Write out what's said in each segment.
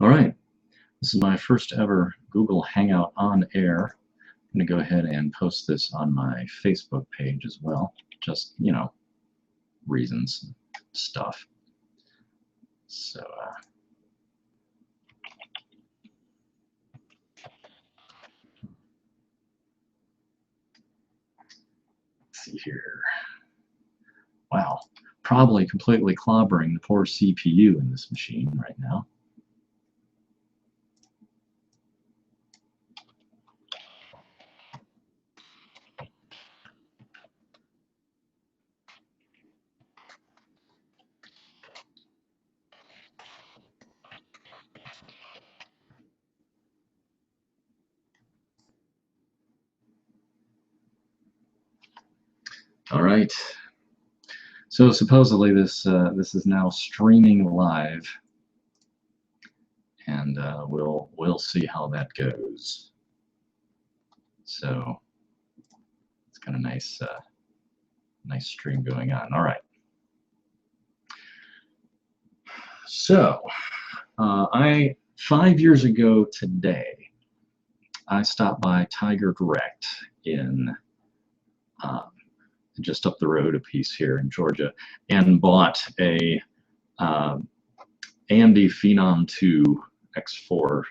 All right, this is my first ever Google Hangout on air. I'm going to go ahead and post this on my Facebook page as well. Just, you know, reasons, stuff. So, let's see here. Wow, probably completely clobbering the poor CPU in this machine right now. All right. So supposedly this is now streaming live, and we'll see how that goes. So it's got a nice nice stream going on. All right. So 5 years ago today, I stopped by Tiger Direct in just up the road a piece here in Georgia, and bought a AMD Phenom 2 X4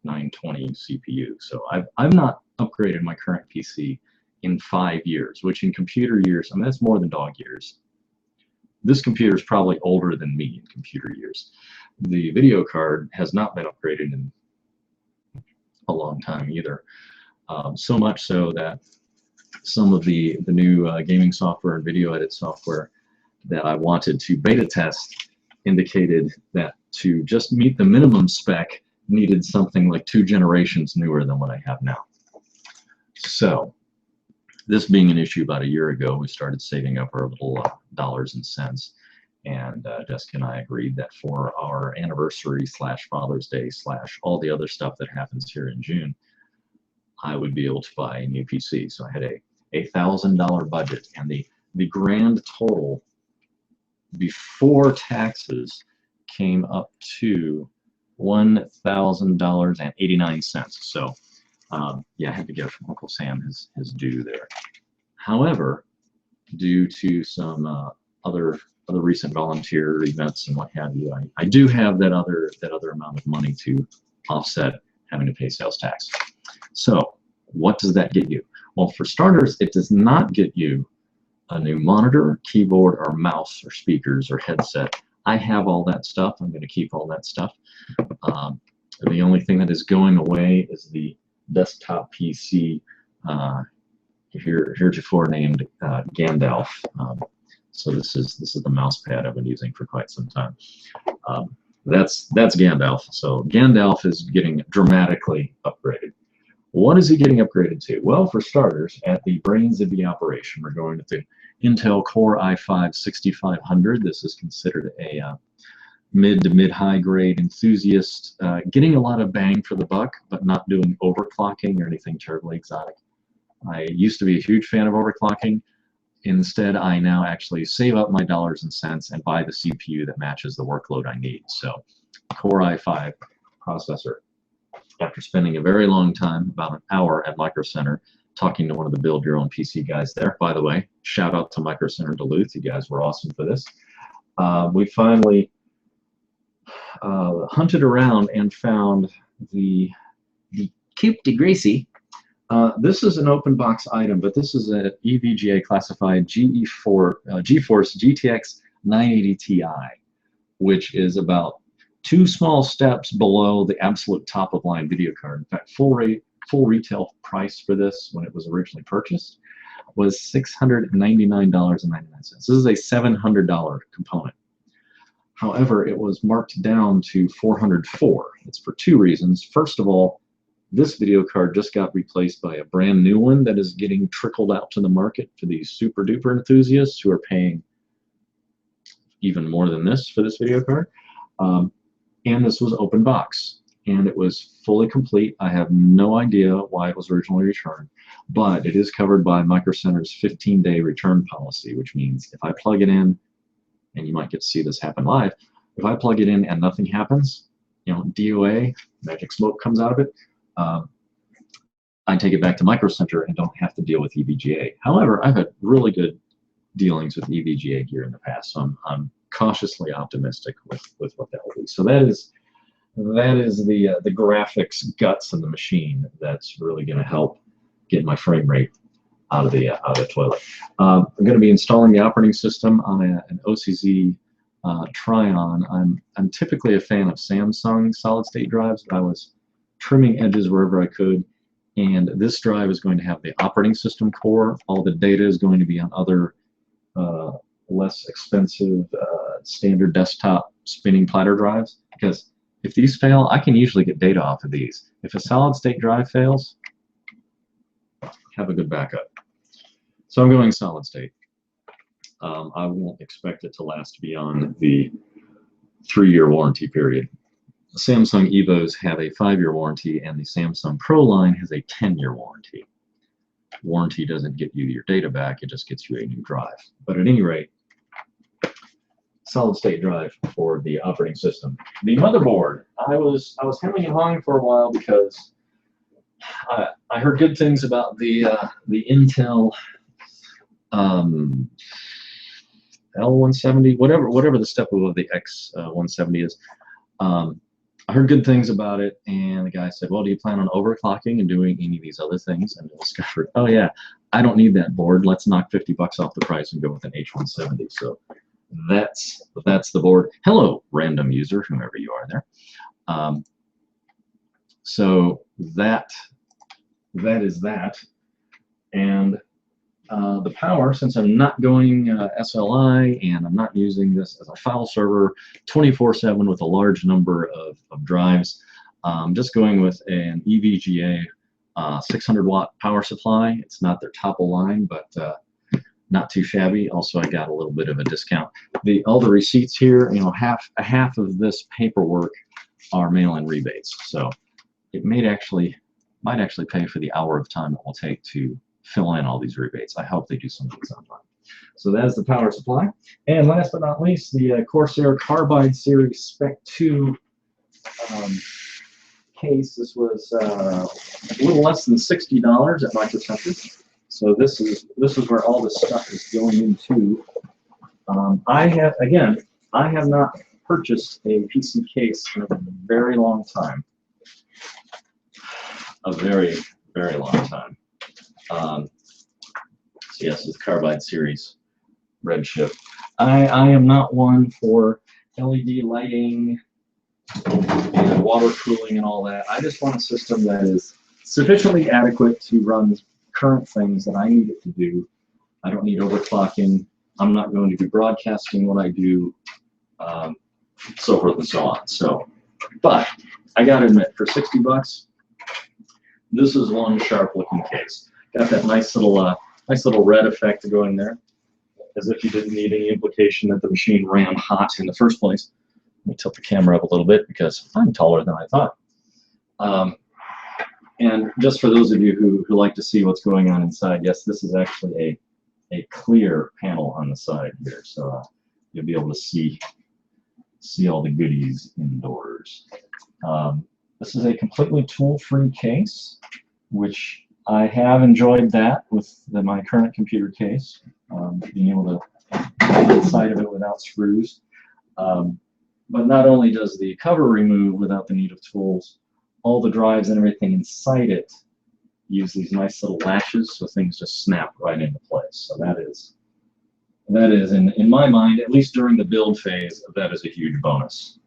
920 CPU. So I've not upgraded my current PC in 5 years, which in computer years, I mean, that's more than dog years. This computer is probably older than me in computer years. The video card has not been upgraded in a long time either. So much so that some of the new gaming software and video edit software that I wanted to beta test indicated that to just meet the minimum spec needed something like 2 generations newer than what I have now. So this being an issue about a year ago, we started saving up our little dollars and cents, and Jessica and I agreed that for our anniversary / Father's Day / all the other stuff that happens here in June, I would be able to buy a new PC. So I had a $1,000 budget, and the grand total before taxes came up to $1,000.89. So yeah, I had to get from Uncle Sam his due there. However, due to some other recent volunteer events and what have you, I do have that other amount of money to offset having to pay sales tax. So what does that get you? Well, for starters, it does not get you a new monitor, keyboard, or mouse, or speakers, or headset. I have all that stuff. I'm going to keep all that stuff. The only thing that is going away is the desktop PC, heretofore named Gandalf. So this is the mouse pad I've been using for quite some time. That's Gandalf. So Gandalf is getting dramatically upgraded. What is he getting upgraded to? Well, for starters, at the brains of the operation, we're going with the Intel Core i5-6500. This is considered a mid to mid-high grade enthusiast, getting a lot of bang for the buck, but not doing overclocking or anything terribly exotic. I used to be a huge fan of overclocking. Instead, I now actually save up my dollars and cents and buy the CPU that matches the workload I need. So, Core i5 processor. After spending a very long time, about an hour at Micro Center, talking to one of the Build Your Own PC guys there. By the way, shout out to Micro Center Duluth. You guys were awesome for this. We finally hunted around and found the Coupe de Gracie. This is an open box item, but this is an EVGA classified GeForce GTX 980 Ti, which is about 2 small steps below the absolute top of line video card. In fact, full retail price for this when it was originally purchased was $699.99. This is a $700 component. However, it was marked down to $404. It's for 2 reasons. First of all, this video card just got replaced by a brand new one that is getting trickled out to the market for these super duper enthusiasts who are paying even more than this for this video card. And this was open box, and it was fully complete. I have no idea why it was originally returned, but it is covered by Micro Center's 15-day return policy, which means if I plug it in, and you might get to see this happen live, if I plug it in and nothing happens, DOA, magic smoke comes out of it. I take it back to Micro Center and don't have to deal with EVGA. However, I've had really good dealings with EVGA gear in the past, so I'm cautiously optimistic with what that will be. So that is the graphics guts in the machine that's really going to help get my frame rate out of the toilet. I'm going to be installing the operating system on an OCZ Tryon. I'm typically a fan of Samsung solid-state drives, but I was trimming edges wherever I could, and this drive is going to have the operating system core. All the data is going to be on other less expensive standard desktop spinning platter drives, because if these fail, I can usually get data off of these. If a solid-state drive fails, have a good backup. So I'm going solid-state. I won't expect it to last beyond the 3-year warranty period. The Samsung EVOs have a 5-year warranty, and the Samsung Pro line has a 10-year warranty. Warranty doesn't get you your data back, it just gets you a new drive. But at any rate, solid-state drive for the operating system. The motherboard, I was hemming and hawing for a while because I heard good things about the Intel L170, whatever the step above the X170 is. I heard good things about it, and the guy said, well, do you plan on overclocking and doing any of these other things? And I discovered, oh yeah, I don't need that board. Let's knock 50 bucks off the price and go with an H170. So that's the board. Hello, random user, whomever you are there. So that is that. And the power, since I'm not going SLI and I'm not using this as a file server 24/7 with a large number of drives, I'm just going with an EVGA 600 watt power supply. It's not their top of line, but not too shabby. Also, I got a little bit of a discount. All the receipts here, half of this paperwork are mail-in rebates. So it might actually pay for the hour of time it will take to fill in all these rebates. I hope they do some of these on time. So that's the power supply. And last but not least, the Corsair Carbide Series Spec 2 case. This was a little less than $60 at Micro Center. So this is where all the stuff is going into. I have not purchased a PC case in a very long time. A very, very long time. So yes, it's Carbide Series Redshift. I am not one for LED lighting and water cooling and all that. I just want a system that is sufficiently adequate to run current things that I need it to do. I don't need overclocking. I'm not going to be broadcasting what I do, so forth and so on. So, but I gotta admit, for 60 bucks, this is one sharp-looking case. Got that nice little red effect going there, as if you didn't need any implication that the machine ran hot in the first place. Let me tilt the camera up a little bit because I'm taller than I thought. And just for those of you who like to see what's going on inside, yes, this is actually a clear panel on the side here, so you'll be able to see all the goodies indoors. This is a completely tool-free case, which I have enjoyed that with my current computer case, being able to get inside of it without screws. But not only does the cover remove without the need of tools, all the drives and everything inside it use these nice little latches, so things just snap right into place. So that is in my mind, at least during the build phase, that is a huge bonus.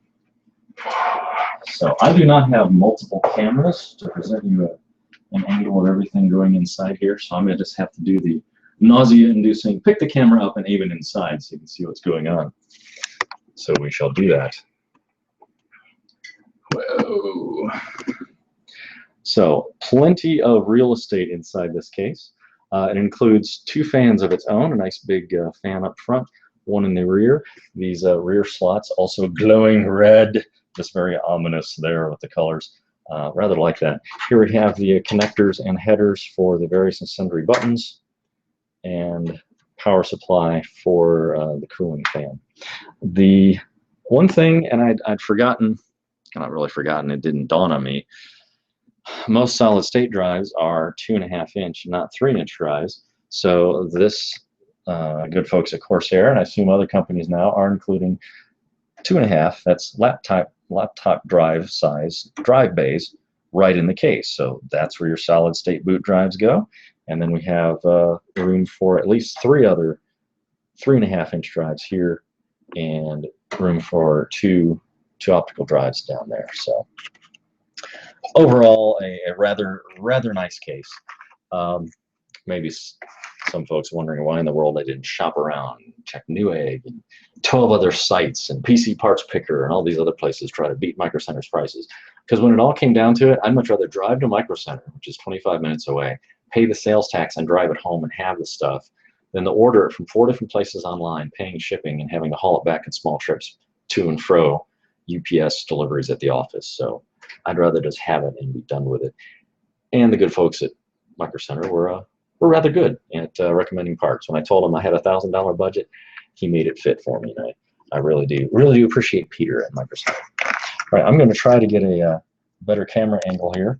So I do not have multiple cameras to present you an angle of everything going inside here, so I'm going to just have to do the nausea-inducing, pick the camera up and aim it inside so you can see what's going on. So we shall do that. Whoa. So plenty of real estate inside this case. It includes 2 fans of its own, a nice big fan up front, one in the rear. These rear slots also glowing red, just very ominous there with the colors. Rather like that. Here we have the connectors and headers for the various and sundry buttons, and power supply for the cooling fan. The one thing, and I'd forgotten and I've really forgotten, it didn't dawn on me. Most solid state drives are 2.5 inch, not 3-inch drives. So this good folks at Corsair, and I assume other companies now, are including 2.5. That's laptop drive size drive bays right in the case. So that's where your solid state boot drives go. And then we have room for at least 3 other 3.5-inch drives here, and room for two optical drives down there. So overall, a rather nice case. Maybe some folks wondering why in the world I didn't shop around and check Newegg and 12 other sites and PC Parts Picker and all these other places try to beat Micro Center's prices. Because when it all came down to it, I'd much rather drive to Micro Center, which is 25 minutes away, pay the sales tax and drive it home and have the stuff, than to order it from 4 different places online, paying shipping and having to haul it back in small trips to and fro UPS deliveries at the office. So I'd rather just have it and be done with it. And the good folks at Micro Center were rather good at recommending parts. When I told him I had a $1,000 budget, he made it fit for me. And I really do appreciate Peter at Micro Center. All right, I'm going to try to get a better camera angle here.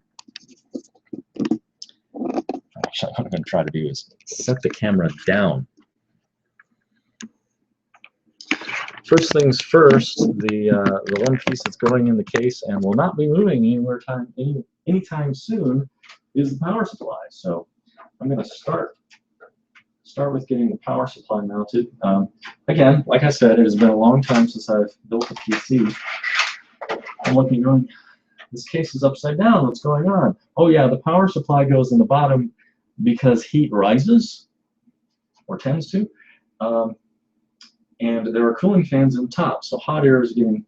Actually, what I'm going to try to do is set the camera down. First things first, the one piece that's going in the case and will not be moving anytime soon is the power supply. So I'm going to start with getting the power supply mounted. Again, like I said, it has been a long time since I've built a PC. I'm looking, going, this case is upside down. What's going on? Oh yeah, the power supply goes in the bottom because heat rises, or tends to. And there are cooling fans in the top, so hot air is getting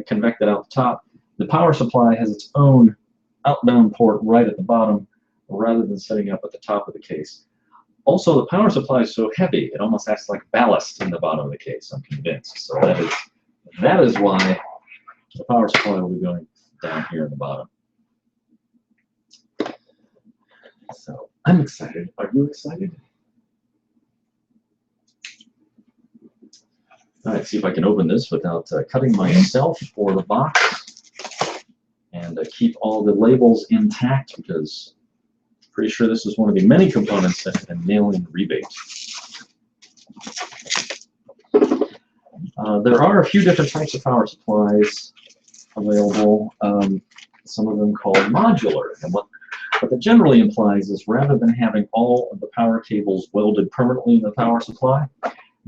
convected out the top. The power supply has its own outbound port right at the bottom, rather than setting up at the top of the case. Also, the power supply is so heavy, it almost acts like ballast in the bottom of the case, I'm convinced. So that is why the power supply will be going down here in the bottom. So I'm excited. Are you excited? All right, see if I can open this without cutting myself or the box, and keep all the labels intact, because I'm pretty sure this is one of the many components that have been nailing rebate. There are a few different types of power supplies available, some of them called modular. And what that generally implies is, rather than having all of the power cables welded permanently in the power supply,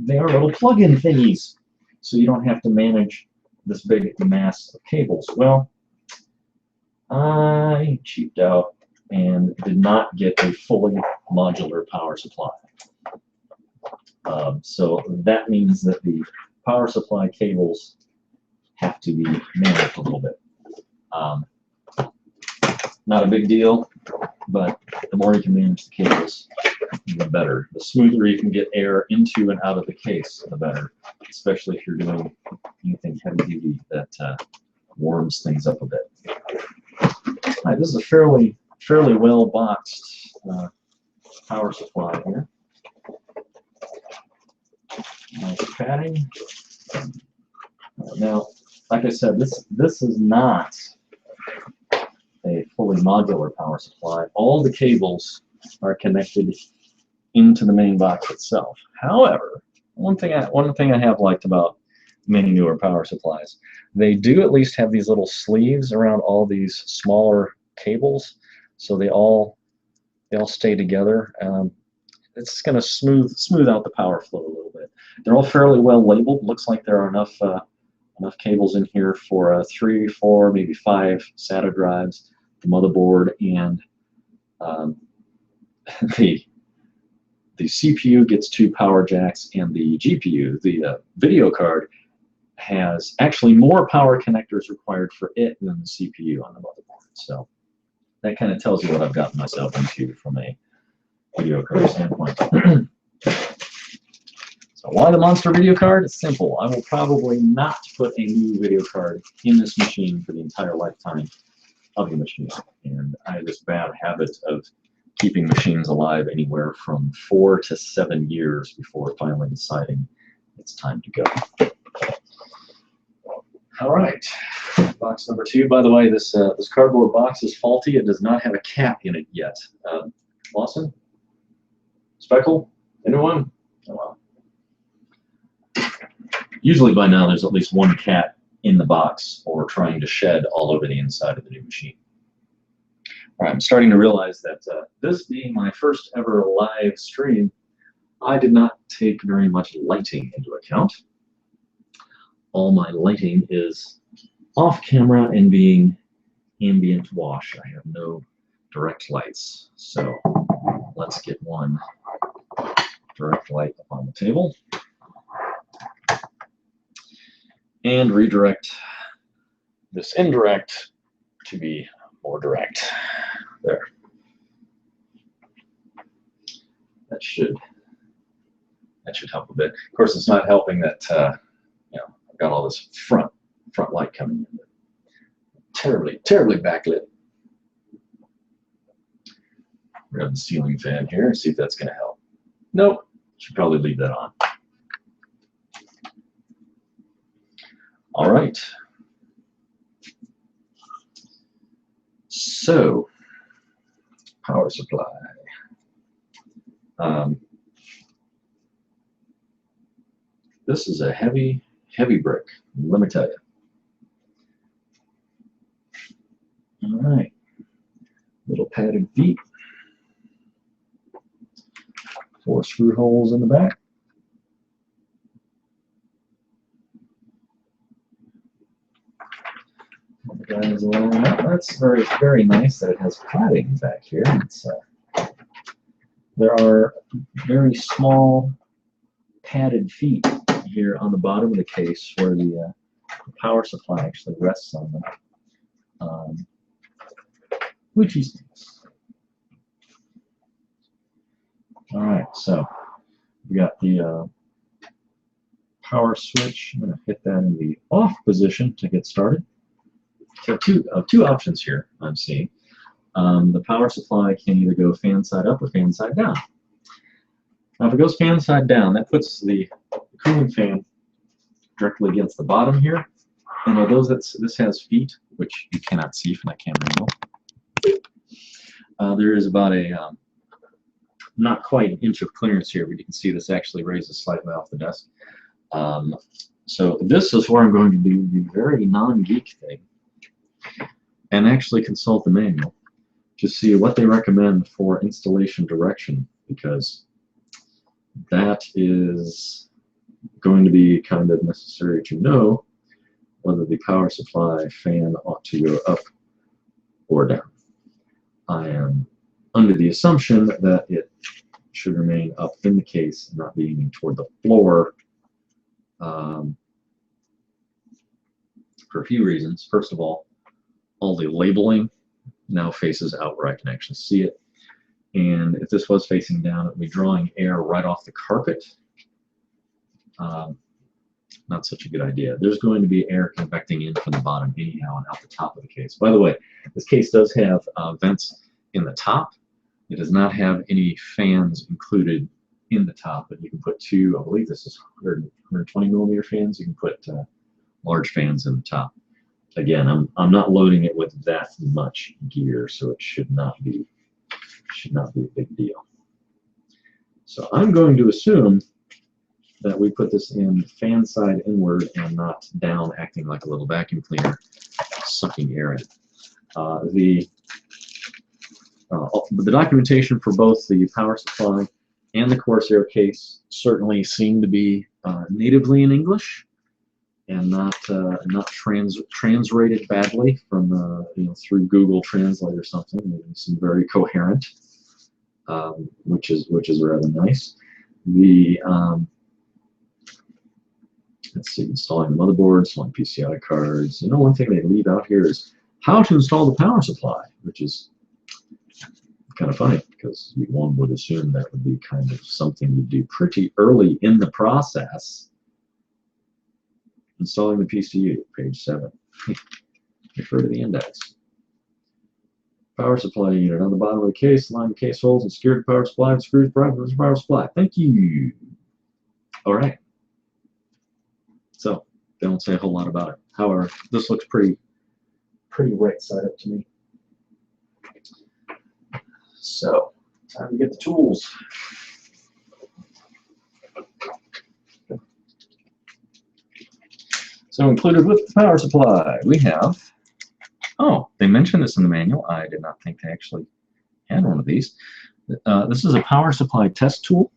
they are little plug-in thingies, so you don't have to manage this big mass of cables. Well, I cheaped out and did not get a fully modular power supply. So that means that the power supply cables have to be managed a little bit. Not a big deal, but the more you can manage the cables, the better. The smoother you can get air into and out of the case, the better, especially if you're doing anything heavy duty that warms things up a bit. All right, this is a fairly well boxed power supply here. Nice padding. Now, like I said, this is not a fully modular power supply. All the cables are connected into the main box itself. However, one thing I have liked about many newer power supplies, they do at least have these little sleeves around all these smaller cables, so they all stay together. It's going to smooth out the power flow a little bit. They're all fairly well labeled. Looks like there are enough cables in here for 3, 4, maybe 5 SATA drives, the motherboard, and the CPU gets 2 power jacks, and the GPU, the video card, has actually more power connectors required for it than the CPU on the motherboard. So that kind of tells you what I've gotten myself into from a video card standpoint. So why the monster video card? It's simple. I will probably not put a new video card in this machine for the entire lifetime of the machine. And I have this bad habit of keeping machines alive anywhere from 4 to 7 years before finally deciding it's time to go. All right, box number 2. By the way, this cardboard box is faulty. It does not have a cap in it yet. Lawson? Speckle? Anyone? Oh, well. Usually by now there's at least one cat in the box or trying to shed all over the inside of the new machine. All right, I'm starting to realize that this being my first ever live stream, I did not take very much lighting into account. All my lighting is off camera and being ambient wash. I have no direct lights. So let's get one direct light up on the table and redirect this indirect to be more direct. There. That should help a bit. Of course, it's not helping that you know, I've got all this front light coming in. Terribly backlit. Grab the ceiling fan here and see if that's going to help. Nope. Should probably leave that on. All right. So, power supply. This is a heavy brick, let me tell you. All right, little padded feet, 4 screw holes in the back. Guys along that. That's very nice that it has cladding back here. There are very small padded feet here on the bottom of the case where the power supply actually rests on them, which is nice. All right, so we got the power switch. I'm going to hit that in the off position to get started. So two options here I'm seeing. The power supply can either go fan side up or fan side down. Now if it goes fan side down, that puts the cooling fan directly against the bottom here. And although this has feet, which you cannot see from that camera angle, there is about a not quite an inch of clearance here, but you can see this actually raises slightly off the desk. So this is where I'm going to do the very non-geek thing and actually consult the manual to see what they recommend for installation direction, because that is going to be kind of necessary to know whether the power supply fan ought to go up or down. I am under the assumption that it should remain up in the case and not be aiming toward the floor, for a few reasons. First of all the labeling now faces out where I can actually see it. And if this was facing down, it would be drawing air right off the carpet. Not such a good idea. There's going to be air convecting in from the bottom anyhow and out the top of the case. By the way, this case does have vents in the top. It does not have any fans included in the top, but you can put 2, I believe this is 120 millimeter fans. You can put large fans in the top. Again, I'm not loading it with that much gear, so it should not be a big deal. So I'm going to assume that we put this in fan side inward and not down, acting like a little vacuum cleaner, sucking air in. The documentation for both the power supply and the Corsair case certainly seem to be natively in English and not translated badly from through Google Translate or something. They seem very coherent, which is rather nice. The let's see, installing the motherboard, installing PCI cards. One thing they leave out here is how to install the power supply, which is kind of funny because one would assume that would be kind of something you do pretty early in the process. Installing the PCU, page 7. Refer to the index. Power supply unit on the bottom of the case, line the case holes and secured power supply and screws power supply. Thank you. All right. So they don't say a whole lot about it. However, this looks pretty pretty right side up to me. So, time to get the tools. So included with the power supply, we have, oh, they mentioned this in the manual. I did not think they actually had one of these. This is a power supply test tool.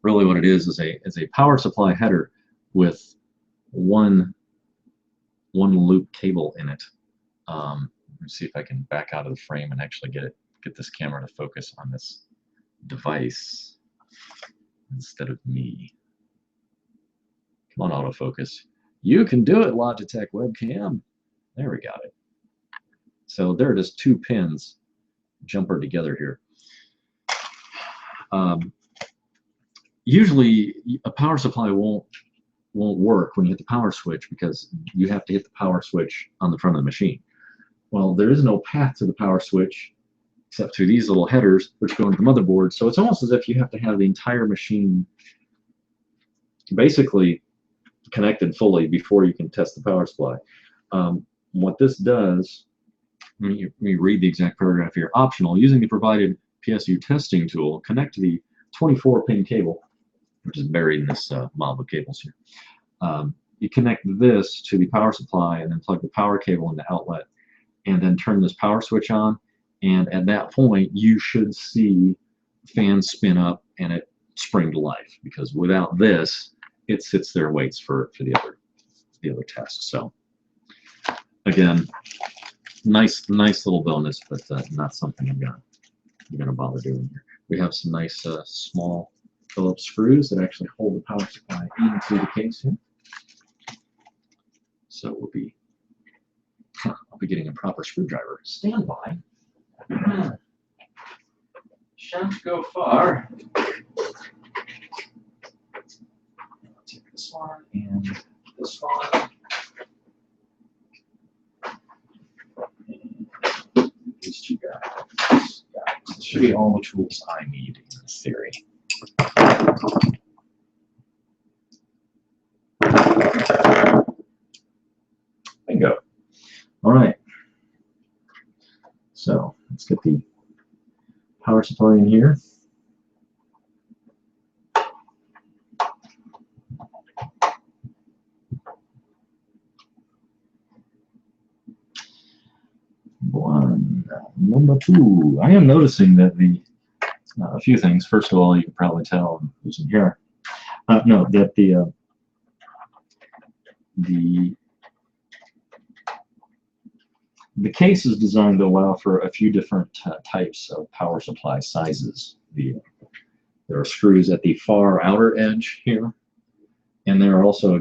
Really what it is a power supply header with one loop cable in it. Let me see if I can back out of the frame and actually get this camera to focus on this device instead of me. Come on, autofocus. You can do it, Logitech webcam. There we got it. So there it is, 2 pins jumpered together here. Usually a power supply won't work when you hit the power switch because you have to hit the power switch on the front of the machine. Well, there is no path to the power switch except through these little headers which go into the motherboard. So it's almost as if you have to have the entire machine basically connected fully before you can test the power supply. What this does, let me read the exact paragraph here. Optional, using the provided PSU testing tool, connect to the 24-pin cable, which is buried in this mob of cables here. You connect this to the power supply and then plug the power cable in the outlet and then turn this power switch on, and at that point you should see fans spin up and it spring to life, because without this it sits there and waits for the other tests. So again, nice little bonus, but not something I'm gonna bother doing here. We have some nice small Phillips screws that actually hold the power supply into the case here. So I'll be getting a proper screwdriver. Stand by. Shan't go far. I'll take this one and this one. And these two guys. Yeah, this should be all the tools I need in this theory. Bingo. All right. So let's get the power supply in here. Number 2. I am noticing that a few things. First of all, you can probably tell I'm using here. No, that the case is designed to allow for a few different types of power supply sizes. There are screws at the far outer edge here, and there are also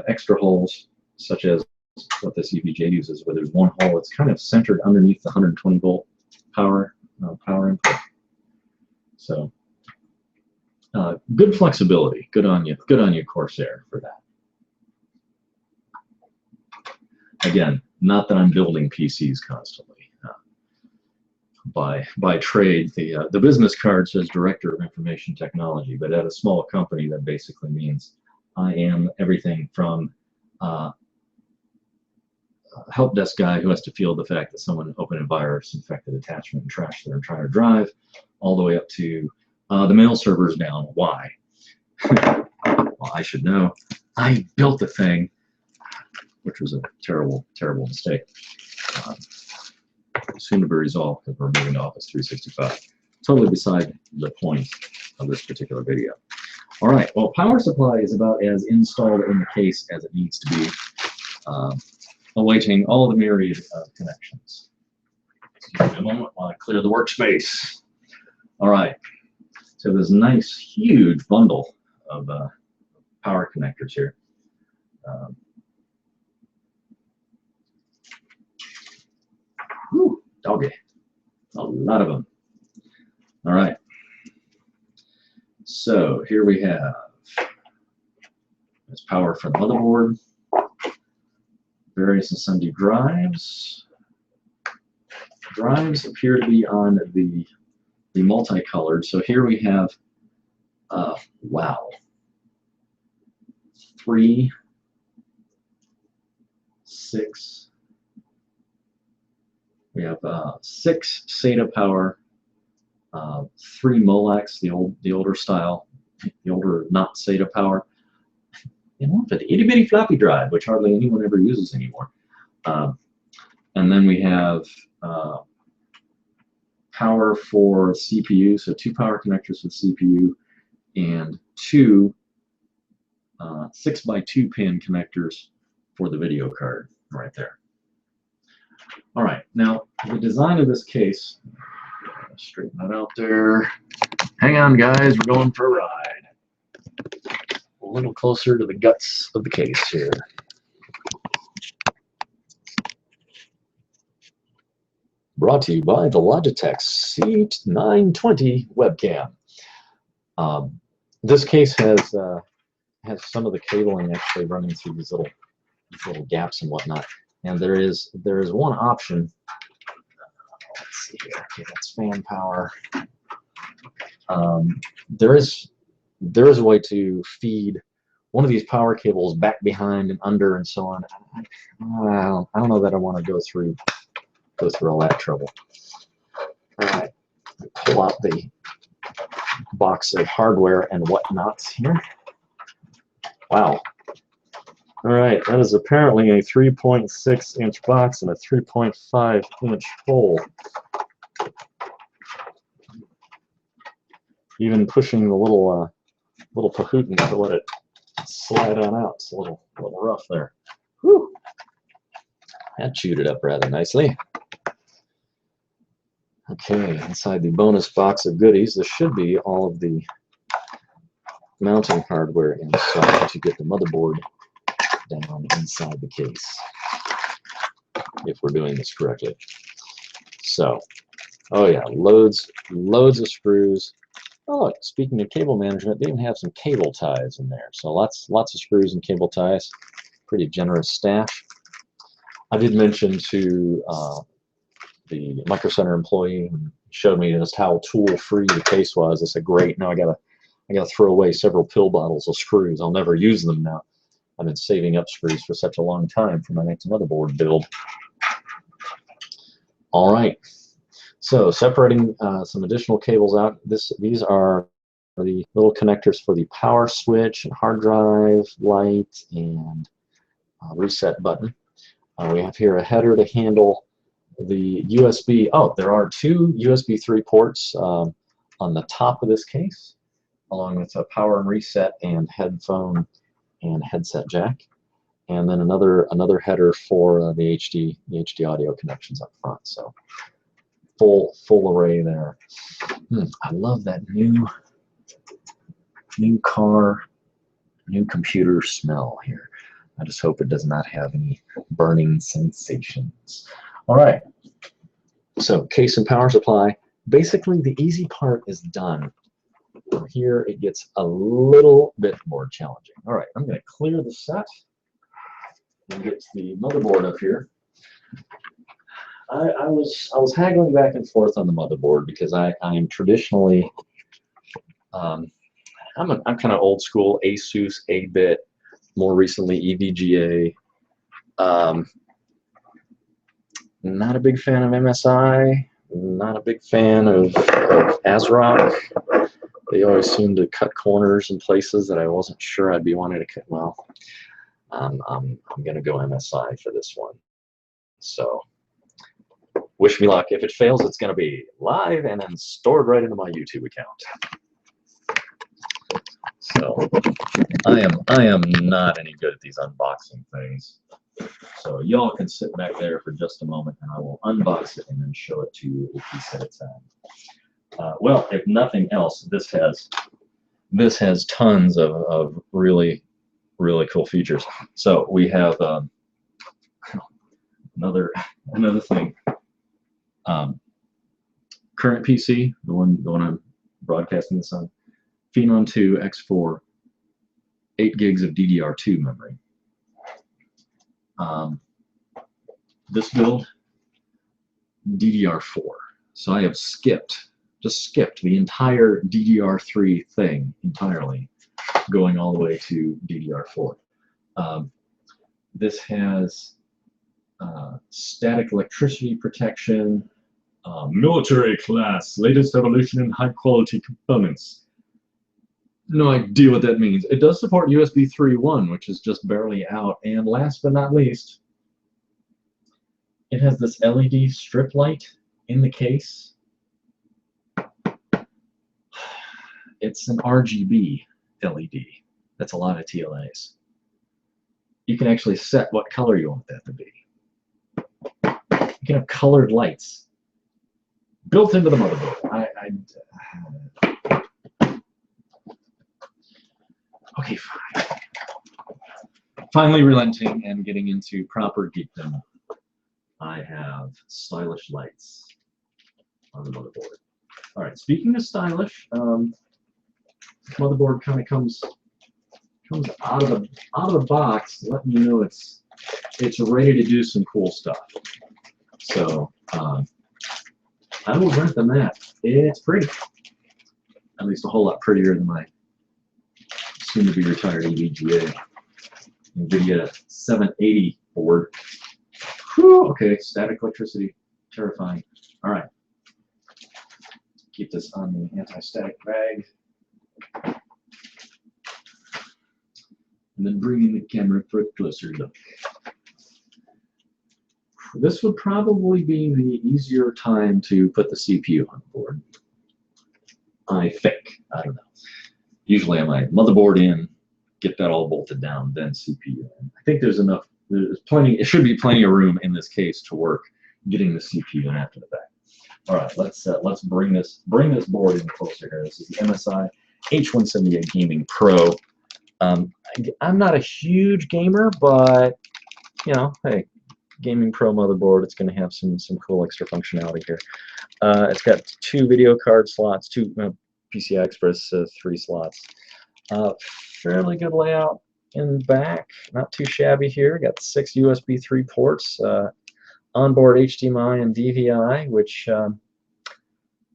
extra holes, such as what this EVJ uses, where there's one hole that's kind of centered underneath the 120 volt power input. So good flexibility. Good on you, Corsair, for that. Again, not that I'm building PCs constantly. By trade, the business card says Director of Information Technology, but at a small company that basically means I am everything from help desk guy who has to field the fact that someone opened a virus, infected attachment, and trashed their entire drive, all the way up to the mail server's down. Why? Well, I should know. I built the thing, which was a terrible mistake. Soon to be resolved because we're moving to Office 365. Totally beside the point of this particular video. All right, well, power supply is about as installed in the case as it needs to be, awaiting all the myriad of connections. Give me a moment while I clear the workspace. All right, so this nice, huge bundle of power connectors here. Whew, doggy, a lot of them. All right, so here we have this power for the motherboard, various and sundry drives. Drives appear to be on the multicolored. So here we have, wow, 3, 6, We have 6 SATA power, 3 Molex, the older style, the older not SATA power, and an itty bitty floppy drive, which hardly anyone ever uses anymore. And then we have power for CPU, so 2 power connectors for CPU, and 2 6x2 pin connectors for the video card right there. All right, now the design of this case, straighten that out there. Hang on, guys, we're going for a ride. A little closer to the guts of the case here. Brought to you by the Logitech C920 webcam. This case has some of the cabling actually running through these little gaps and whatnot. And there is one option. Let's see here. Okay, that's fan power. There is a way to feed one of these power cables back behind and under and so on. I don't know that I want to go through all that trouble. All right, pull out the box of hardware and whatnots here. Wow. All right, that is apparently a 3.6-inch box and a 3.5-inch hole. Even pushing the little Pahootin to let it slide on out. It's a little rough there. Whew. That chewed it up rather nicely. Okay, inside the bonus box of goodies, there should be all of the mounting hardware inside to get the motherboard down inside the case, if we're doing this correctly. So, oh yeah, loads of screws. Oh, speaking of cable management, they even have some cable ties in there. So lots of screws and cable ties. Pretty generous stash. I did mention to the Micro Center employee who showed me just how tool-free the case was. I said, great, now I gotta throw away several pill bottles of screws. I'll never use them now. I've been saving up screws for such a long time for my next motherboard build. All right, so separating some additional cables out. These are the little connectors for the power switch and hard drive light and reset button. We have here a header to handle the USB. Oh, there are 2 USB 3 ports on the top of this case, along with a power and reset and headphone and headset jack, and then another header for the HD audio connections up front. So full array there. I love that new car, new computer smell here. I just hope it does not have any burning sensations. All right, so case and power supply. Basically, the easy part is done. From here, it gets a little bit more challenging. All right, I'm going to clear the set and get the motherboard up here. I was haggling back and forth on the motherboard because I am traditionally I'm kind of old school, ASUS 8-bit, more recently EVGA. Not a big fan of MSI. Not a big fan of ASRock. They always seem to cut corners in places that I wasn't sure I'd be wanting to cut. Well, I'm going to go MSI for this one. So, wish me luck. If it fails, it's going to be live and then stored right into my YouTube account. So, I am not any good at these unboxing things. So y'all can sit back there for just a moment, and I will unbox it and then show it to you a piece at a time. Well, if nothing else, this has tons of really cool features. So we have another thing. Current PC, the one I'm broadcasting this on, Phenom 2 X4, 8 gigs of DDR2 memory. This build, DDR4. So I have just skipped the entire DDR3 thing entirely, going all the way to DDR4. This has static electricity protection, military class, latest evolution in high quality components. No idea what that means. It does support USB 3.1, which is just barely out. And last but not least, it has this LED strip light in the case. It's an RGB LED. That's a lot of TLAs. You can actually set what color you want that to be. You can have colored lights built into the motherboard. Okay, fine. Finally relenting and getting into proper geekdom. I have stylish lights on the motherboard. All right, speaking of stylish, motherboard kind of comes out of the box, letting you know it's ready to do some cool stuff. So I will grant them that. It's pretty. At least a whole lot prettier than my soon-to-be retired nVidia nVidia 780 board. Whew, okay, static electricity, terrifying. All right, keep this on the anti-static bag. And then bringing the camera for a closer look. This would probably be the easier time to put the CPU on the board. I think. I don't know. Usually I might motherboard in, get that all bolted down, then CPU in. I think there's enough. There's plenty. It should be plenty of room in this case to work getting the CPU in after the fact. All right, let's bring this board in closer here. This is the MSI H178 Gaming Pro. I'm not a huge gamer, but you know, hey, Gaming Pro motherboard. It's going to have some cool extra functionality here. It's got 2 video card slots, 2 PCI Express 3 slots. Fairly good layout in the back. Not too shabby here. Got 6 USB 3 ports. Onboard HDMI and DVI, which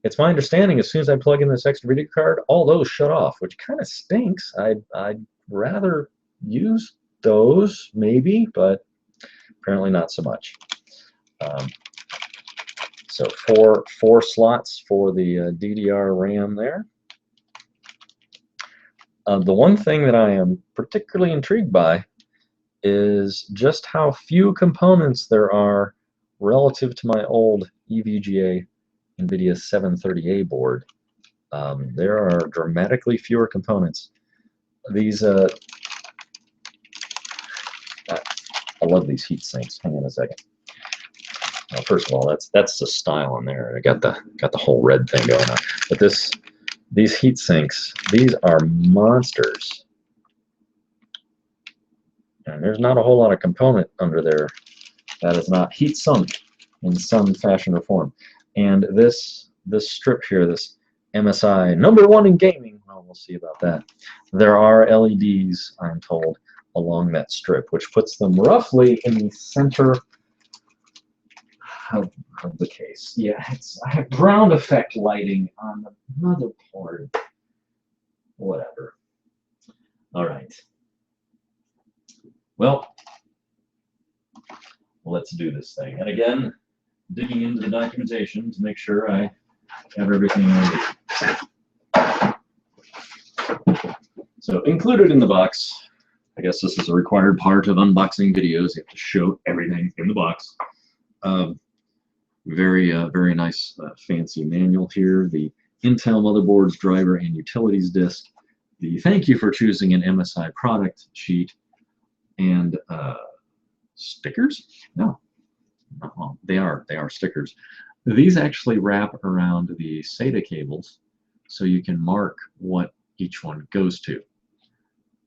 it's my understanding as soon as I plug in this extra video card, all those shut off, which kind of stinks. I'd rather use those, maybe, but apparently not so much. So four slots for the DDR RAM there. The one thing that I am particularly intrigued by is just how few components there are relative to my old EVGA nVidia 730A board. There are dramatically fewer components. These I love these heat sinks. Hang on a second. Well, first of all, that's the style in there. I got the whole red thing going on. But these heat sinks, these are monsters. And there's not a whole lot of component under there that is not heat sunk in some fashion or form. And this strip here, this MSI #1 in gaming, well, we'll see about that. There are LEDs, I'm told, along that strip, which puts them roughly in the center of the case. Yeah, I have ground effect lighting on the motherboard. Whatever. All right. Well, let's do this thing. And again, digging into the documentation to make sure I have everything ready. So included in the box, I guess this is a required part of unboxing videos. You have to show everything in the box. Very nice fancy manual here. The Intel motherboards, driver, and utilities disc. The thank you for choosing an MSI product sheet. And stickers? No, they are stickers. These actually wrap around the SATA cables, so you can mark what each one goes to.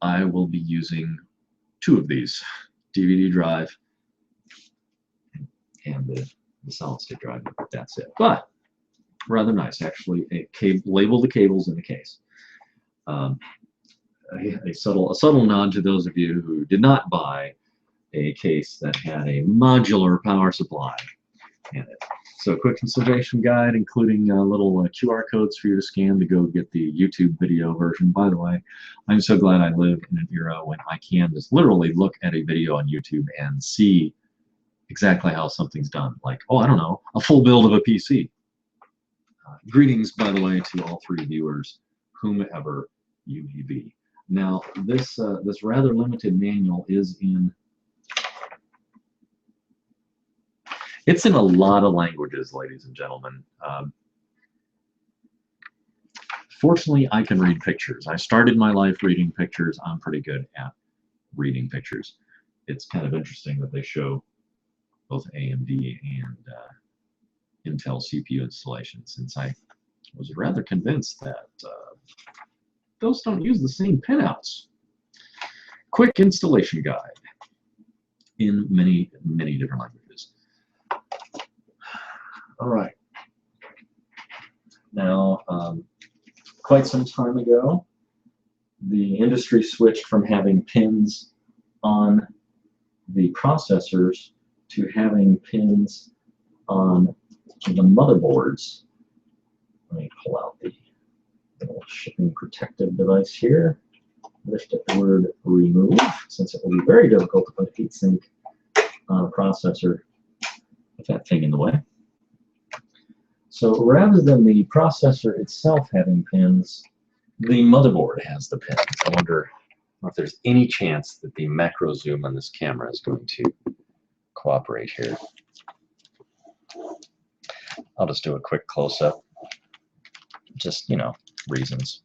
I will be using 2 of these: DVD drive and the solid state drive. That's it. But rather nice, actually. Label the cables in the case. A subtle nod to those of you who did not buy a case that had a modular power supply in it. So a quick installation guide, including little QR codes for you to scan to go get the YouTube video version. By the way, I'm so glad I live in an era when I can just literally look at a video on YouTube and see exactly how something's done. Like, oh, I don't know, a full build of a PC. Greetings, by the way, to all three viewers, whomever you may be. Now, this rather limited manual is in. It's in a lot of languages, ladies and gentlemen. Fortunately, I can read pictures. I started my life reading pictures. I'm pretty good at reading pictures. It's kind of interesting that they show both AMD and Intel CPU installations, since I was rather convinced that those don't use the same pinouts. Quick installation guide in many, many different languages. All right. Now, quite some time ago, the industry switched from having pins on the processors to having pins on the motherboards. Let me pull out the little shipping protective device here. Lift up the word remove, since it will be very difficult to put a heatsink on a processor with that thing in the way. So rather than the processor itself having pins, the motherboard has the pins. I wonder if there's any chance that the macro zoom on this camera is going to cooperate here. I'll just do a quick close-up. Just, you know, reasons.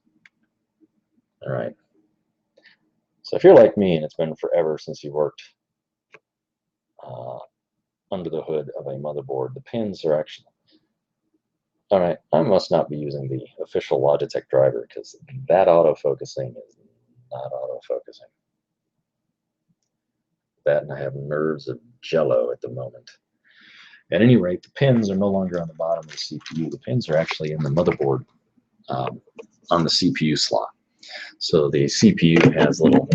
All right. So if you're like me and it's been forever since you worked under the hood of a motherboard, the pins are actually... All right, I must not be using the official Logitech driver, because that autofocusing is not autofocusing. That, and I have nerves of jello at the moment. At any rate, the pins are no longer on the bottom of the CPU. The pins are actually in the motherboard on the CPU slot. So the CPU has little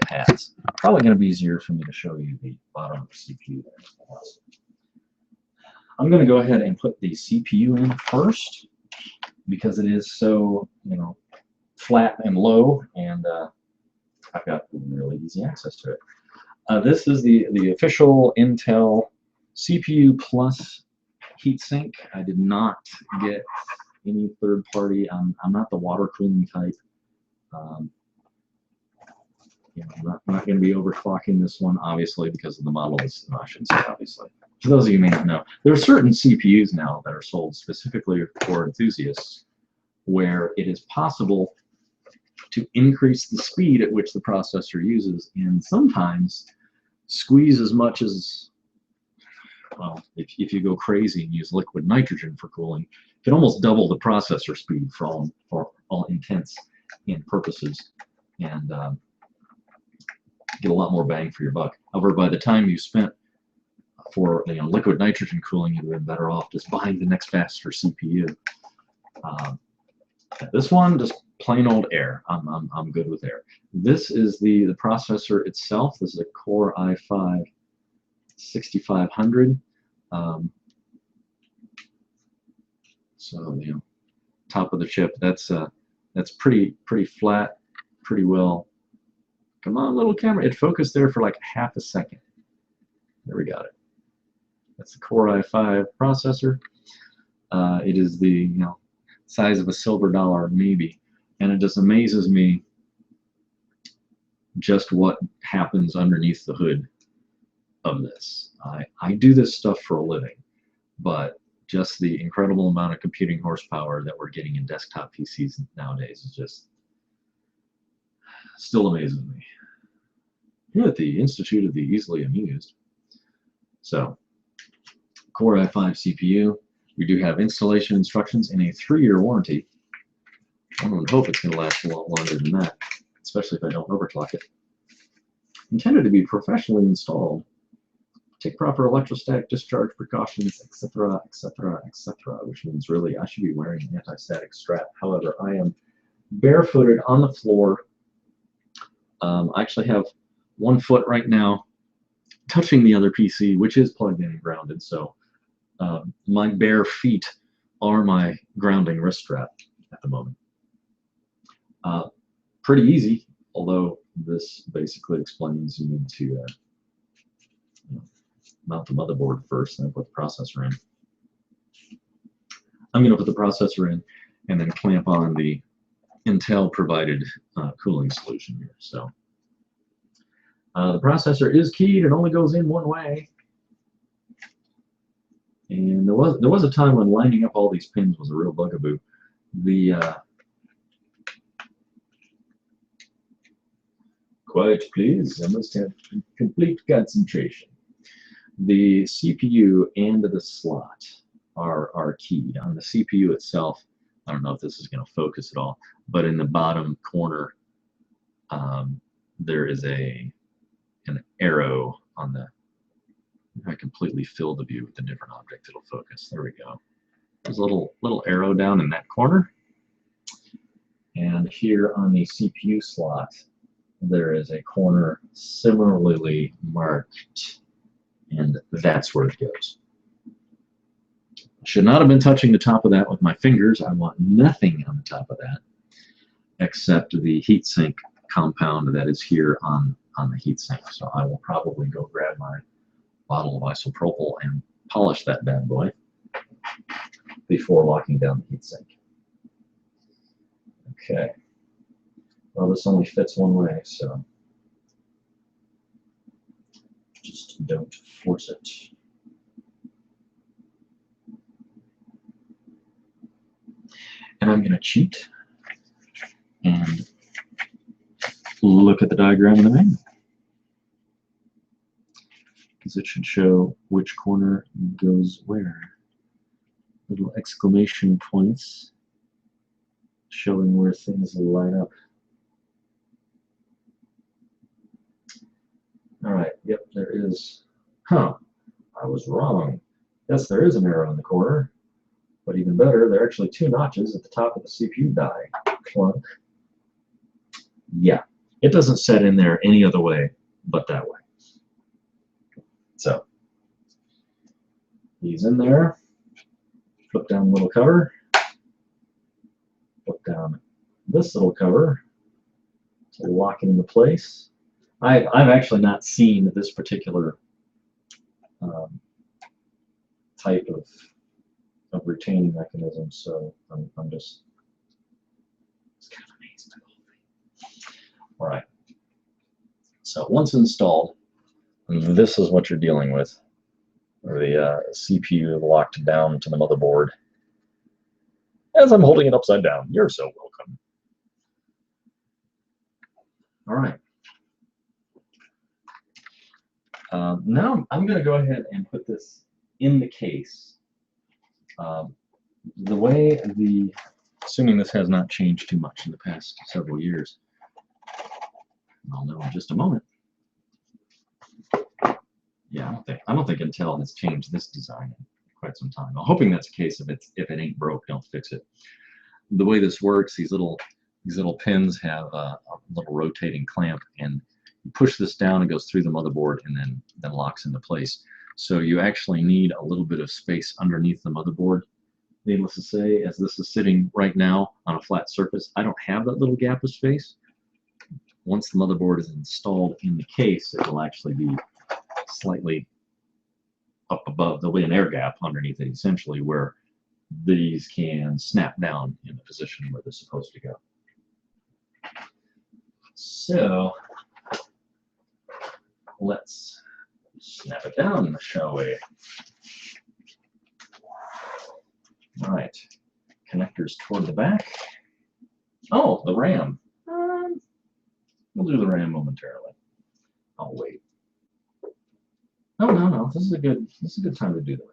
pads. Probably going to be easier for me to show you the bottom of the CPU there. I'm going to go ahead and put the CPU in first, because it is so, you know, flat and low, and I've got really easy access to it. This is the official Intel CPU Plus heatsink. I did not get any third party. I'm not the water cooling type. You know, I'm not going to be overclocking this one, obviously, because of the model. No, I shouldn't say obviously. For those of you who may not know, there are certain CPUs now that are sold specifically for enthusiasts, where it is possible to increase the speed at which the processor uses, and sometimes squeeze as much as, well, if you go crazy and use liquid nitrogen for cooling, you can almost double the processor speed for all intents and purposes, and get a lot more bang for your buck. However, by the time you spent for liquid nitrogen cooling, you'd have been better off just buying the next faster CPU. This one, just plain old air. I'm good with air. This is the processor itself. This is a Core i5 6500. So top of the chip. That's pretty flat, pretty well. Come on, little camera. It focused there for like half a second. There, we got it. That's the Core i5 processor. It is the size of a silver dollar, maybe, and it just amazes me just what happens underneath the hood of this. I do this stuff for a living, but just the incredible amount of computing horsepower that we're getting in desktop PCs nowadays is just still amazes me. Here at the Institute of the Easily Amused. So, Core i5 CPU. We do have installation instructions and a 3-year warranty. I would hope it's going to last a lot longer than that, especially if I don't overclock it. Intended to be professionally installed. Take proper electrostatic discharge precautions, etc., etc., etc., which means really I should be wearing an anti-static strap. However, I am barefooted on the floor. I actually have one foot right now touching the other PC, which is plugged in and grounded, so my bare feet are my grounding wrist strap at the moment. Pretty easy, although this basically explains you need to mount the motherboard first, then put the processor in. I'm going to put the processor in and then clamp on the Intel provided cooling solution here. So the processor is keyed. It only goes in one way. And there was a time when lining up all these pins was a real bugaboo. Quiet, please. I must have complete concentration. The CPU and the slot are keyed. On the CPU itself, I don't know if this is going to focus at all, but in the bottom corner, there is an arrow on the. I completely fill the view with a different object. It'll focus. There we go. There's a little arrow down in that corner, and here on the CPU slot, there is a corner similarly marked, and that's where it goes. Should not have been touching the top of that with my fingers. I want nothing on the top of that except the heatsink compound that is here on the heatsink. So I will probably go grab my bottle of isopropyl and polish that bad boy before locking down the heatsink. Okay. Well, this only fits one way, so just don't force it. And I'm going to cheat and look at the diagram in the manual, because it should show which corner goes where. Little exclamation points showing where things line up. All right, yep, there is. Huh, I was wrong. Yes, there is an arrow in the corner, but even better, there are actually two notches at the top of the CPU die. Clunk. Yeah, it doesn't set in there any other way but that way. So, he's in there. Flip down the little cover. Flip down this little cover to lock it into place. I've actually not seen this particular type of retaining mechanism, so I'm just kind of amazed by the whole thing. All right. So once installed, this is what you're dealing with. The CPU locked down to the motherboard. As I'm holding it upside down. You're so welcome. All right. Now I'm going to go ahead and put this in the case. The way assuming this has not changed too much in the past several years, I'll know in just a moment. Yeah, I don't think Intel has changed this design in quite some time. I'm hoping that's the case. If it ain't broke, don't fix it. The way this works, these little pins have a little rotating clamp, and you push this down, it goes through the motherboard and then locks into place. So you actually need a little bit of space underneath the motherboard. Needless to say, as this is sitting right now on a flat surface, I don't have that little gap of space. Once the motherboard is installed in the case, it will actually be slightly up above. There'll be an air gap underneath it, essentially, where these can snap down in the position where they're supposed to go. So let's snap it down, shall we? All right, connectors toward the back. Oh, the RAM. We'll do the RAM momentarily. I'll wait. No. This is a good time to do the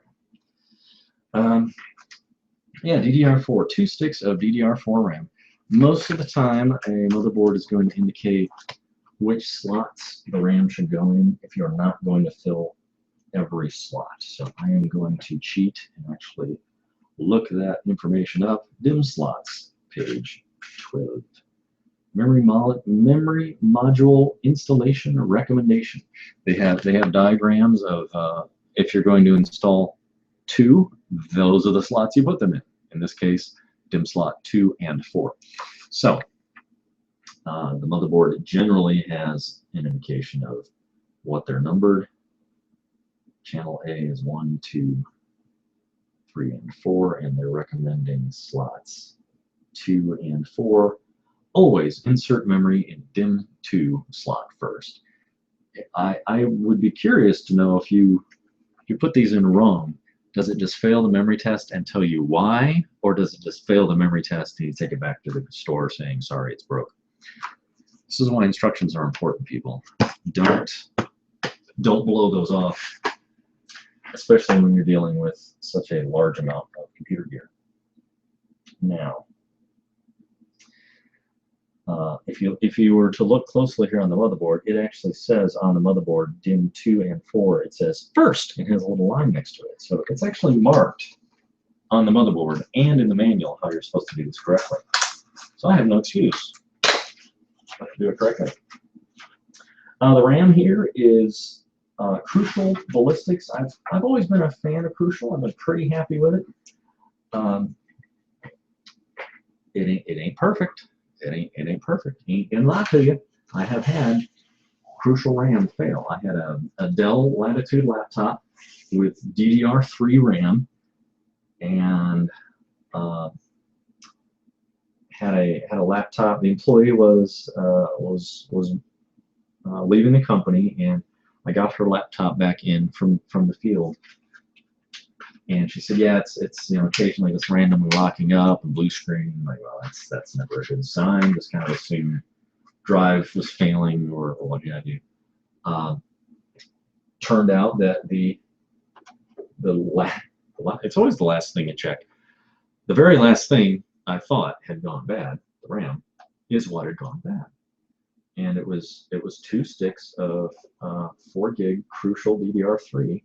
RAM. Yeah, DDR4. 2 sticks of DDR4 RAM. Most of the time, a motherboard is going to indicate which slots the RAM should go in if you're not going to fill every slot. So I am going to cheat and actually look that information up. DIMM slots, page 12. Memory module installation recommendation. They have diagrams of if you're going to install 2, those are the slots you put them in. In this case, DIMM slot 2 and 4. So the motherboard generally has an indication of what they're numbered. Channel A is 1, 2, 3, and 4, and they're recommending slots 2 and 4. Always insert memory in DIMM2 slot first. I would be curious to know if you put these in wrong, does it just fail the memory test and tell you why, or does it just fail the memory test and you take it back to the store saying, sorry, it's broke? This is why instructions are important, people. Don't blow those off, especially when you're dealing with such a large amount of computer gear. Now, if you were to look closely here on the motherboard, it actually says on the motherboard DIMM 2 and 4, it says first. It has a little line next to it. So it's actually marked on the motherboard and in the manual how you're supposed to do this correctly. So I have no excuse to do it correctly. The RAM here is Crucial Ballistics. I've always been a fan of Crucial. I've been pretty happy with it. It ain't perfect. It ain't perfect. Ain't gonna lie to you. I have had Crucial RAM fail. I had a Dell Latitude laptop with DDR3 RAM, and had a laptop. The employee was leaving the company, and I got her laptop back in from the field. And she said, yeah, it's you know, occasionally just randomly locking up and blue screen. I'm like, well, that's never a good sign. Just kind of assume drive was failing or what have you. Turned out that it's always the last thing you check. The very last thing I thought had gone bad, the RAM, is what had gone bad. And it was 2 sticks of 4 gig Crucial DDR3.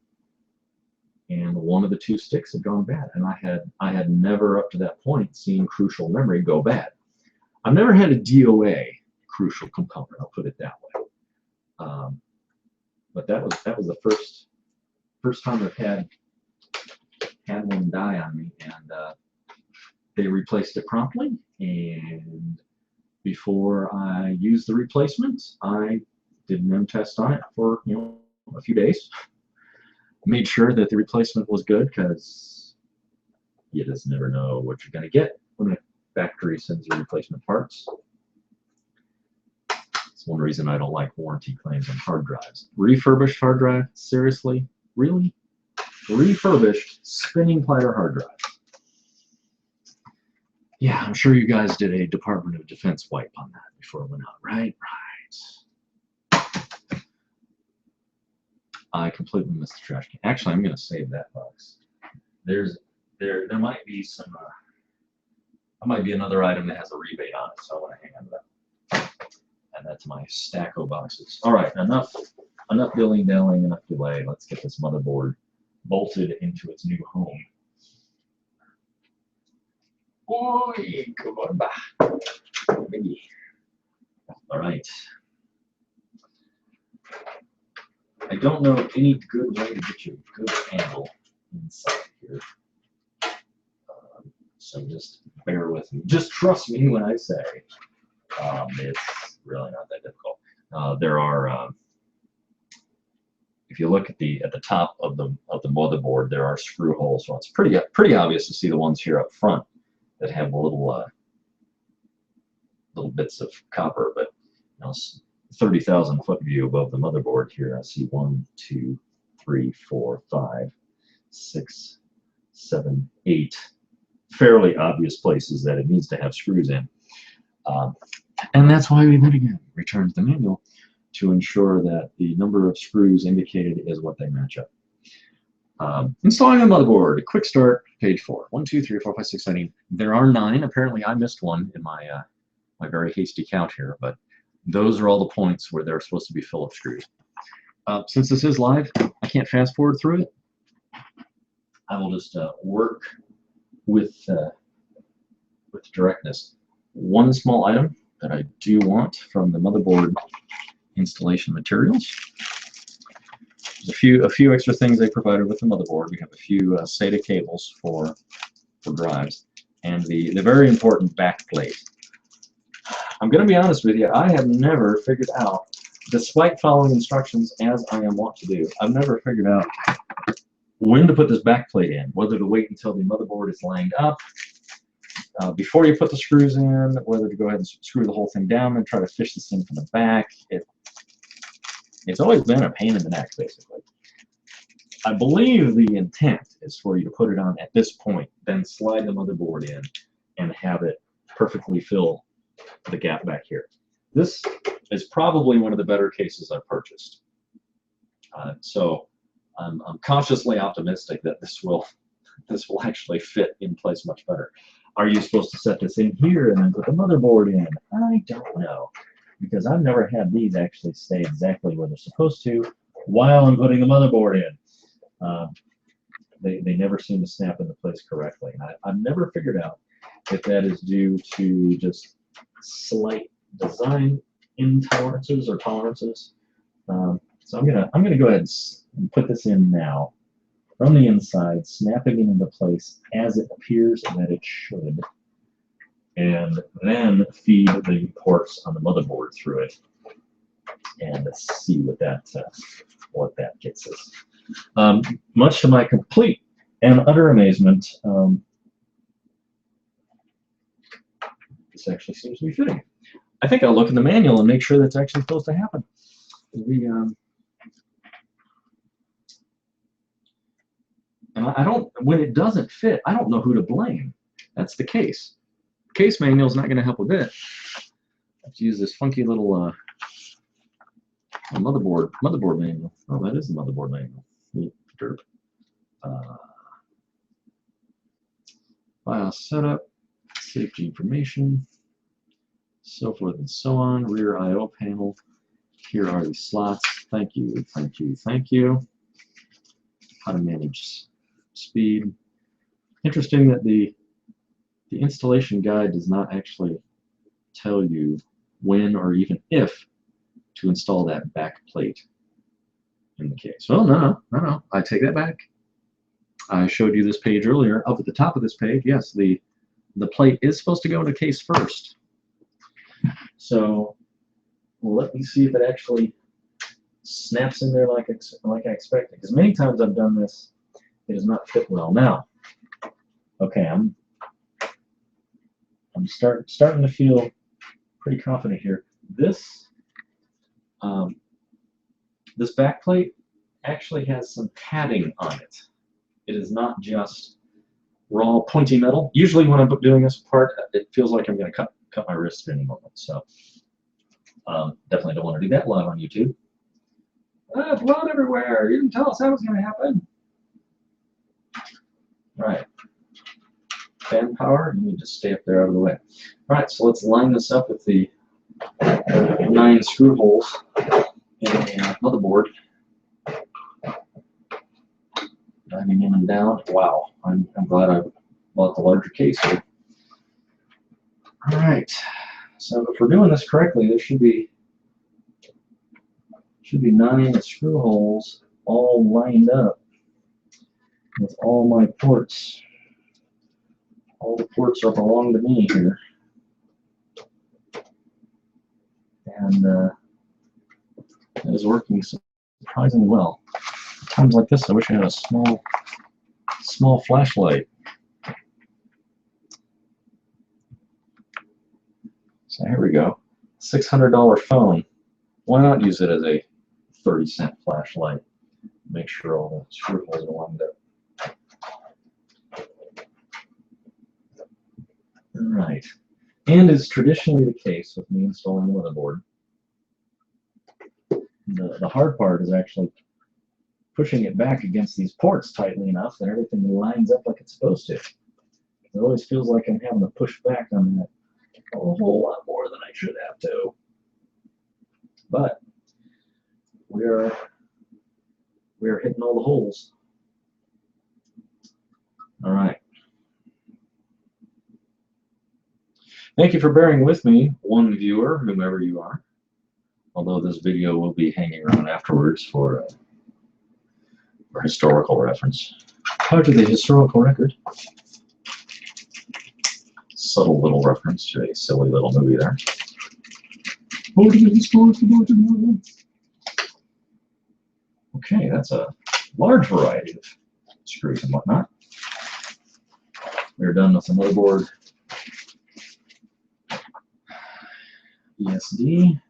And one of the 2 sticks had gone bad, and I had never up to that point seen Crucial memory go bad. I've never had a DOA Crucial component. I'll put it that way. But that was the first time I've had one die on me, and they replaced it promptly. And before I used the replacement, I did an M test on it for a few days. Made sure that the replacement was good, because you just never know what you're going to get when the factory sends you replacement parts. It's one reason I don't like warranty claims on hard drives. Refurbished hard drive? Seriously? Really? Refurbished spinning platter hard drive. Yeah, I'm sure you guys did a Department of Defense wipe on that before it went out, right? I completely missed the trash can. Actually, I'm going to save that box. There might be some. There might be another item that has a rebate on it, so I want to hang on to that. And that's my Stacko boxes. All right, enough dilly-dallying, enough delay. Let's get this motherboard bolted into its new home. Oi, come on back. All right. I don't know any good way to get you a good handle inside here. So just bear with me. Just trust me when I say it's really not that difficult. There are, if you look at the top of the motherboard, there are screw holes. So it's pretty obvious to see the ones here up front that have little bits of copper, but 30,000 foot view above the motherboard here, I see 1, 2, 3, 4, 5, 6, 7, 8 fairly obvious places that it needs to have screws in. And that's why we then again return to the manual to ensure that the number of screws indicated is what they match up. Installing a motherboard, quick start, page 4. 1, 2, 3, 4, 5, 6, 7, 8. There are 9. Apparently I missed one in my very hasty count here, but those are all the points where they're supposed to be Phillips screws. Since this is live, I can't fast forward through it. I will just work with directness. One small item that I do want from the motherboard installation materials. There's a few extra things they provided with the motherboard. We have a few SATA cables for drives, and the very important back plate. I'm going to be honest with you, I have never figured out, despite following instructions as I am wont to do, I've never figured out when to put this back plate in, whether to wait until the motherboard is lined up before you put the screws in, whether to go ahead and screw the whole thing down and try to fish this thing from the back. It's always been a pain in the neck, basically. I believe the intent is for you to put it on at this point, then slide the motherboard in and have it perfectly fill the gap back here. This is probably one of the better cases I've purchased. So I'm cautiously optimistic that this will actually fit in place much better. Are you supposed to set this in here and then put the motherboard in? I don't know, because I've never had these actually stay exactly where they're supposed to while I'm putting the motherboard in. They never seem to snap into place correctly. And I've never figured out if that is due to just slight design intolerances or tolerances. So I'm gonna go ahead and put this in now from the inside, snapping it into place as it appears that it should, and then feed the ports on the motherboard through it, and see what that gets us. Much to my complete and utter amazement, this actually seems to be fitting. I think I'll look in the manual and make sure that's actually supposed to happen. And I don't, when it doesn't fit, I don't know who to blame. That's the case. Case manual is not going to help a bit. I have to use this funky little motherboard manual. Oh, that is the motherboard manual. Derp. File setup, safety information, so forth and so on. Rear I/O panel. Here are the slots. Thank you, thank you, thank you. How to manage speed. Interesting that the installation guide does not actually tell you when or even if to install that back plate in the case. Well, no, I take that back. I showed you this page earlier. Up at the top of this page, yes, the plate is supposed to go in the case first. So let me see if it actually snaps in there like I expected. Because many times I've done this, it does not fit well. Now, okay, I'm starting to feel pretty confident here. This this back plate actually has some padding on it. It is not just raw pointy metal. Usually when I'm doing this part, it feels like I'm going to cut my wrist at any moment. So definitely don't want to do that live on YouTube. Blood everywhere. You didn't tell us that was going to happen. All right. Fan power. You need to stay up there out of the way. All right. So let's line this up with the 9 screw holes in the motherboard. Diving in and down. Wow. I'm glad I bought the larger case here. All right. So if we're doing this correctly, there should be 9 screw holes all lined up with all my ports. All the ports are belong to me here. And that is working surprisingly well. At times like this, I wish I had a small flashlight. So here we go. $600 phone. Why not use it as a 30-cent flashlight? Make sure all the screw holes are lined up. All right. And as traditionally the case with me installing the motherboard, the hard part is actually pushing it back against these ports tightly enough that everything lines up like it's supposed to. It always feels like I'm having to push back on that a whole lot more than I should have to. But we're hitting all the holes. All right. Thank you for bearing with me, one viewer, whomever you are. Although this video will be hanging around afterwards for historical reference. Part of the historical record. Subtle little reference to a silly little movie there. Okay, that's a large variety of screws and whatnot. We're done with the motherboard. ESD.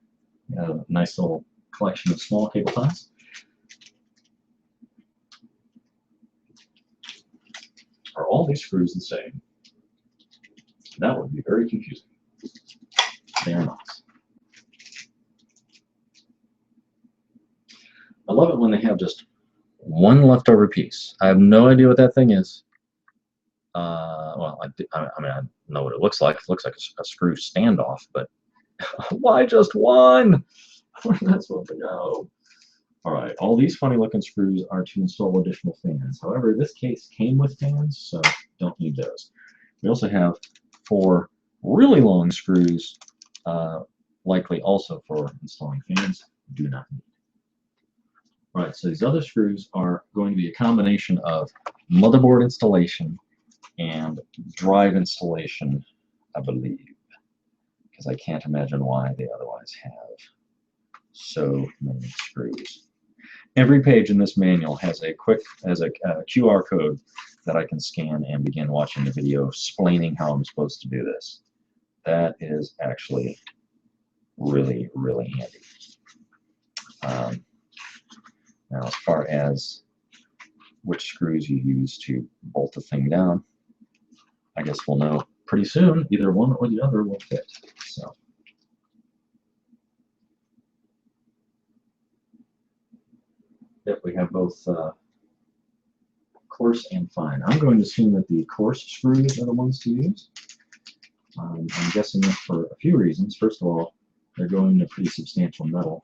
Got a nice little collection of small cable ties. Are all these screws the same? That would be very confusing. They are not. I love it when they have just one leftover piece. I have no idea what that thing is. Well, I mean, I know what it looks like. It looks like a screw standoff, but why just one? Where's that supposed to go? All right, all these funny looking screws are to install additional fans. However, this case came with fans, so don't need those. We also have 4 really long screws, likely also for installing fans. Do not need. All right, so these other screws are going to be a combination of motherboard installation and drive installation, I believe, because I can't imagine why they otherwise have so many screws. Every page in this manual has a QR code that I can scan and begin watching the video explaining how I'm supposed to do this. That is actually really, really handy. Now, as far as which screws you use to bolt the thing down, I guess we'll know pretty soon. Either one or the other will fit. So, yep, we have both coarse and fine. I'm going to assume that the coarse screws are the ones to use. I'm guessing that for a few reasons. First of all, they're going into pretty substantial metal.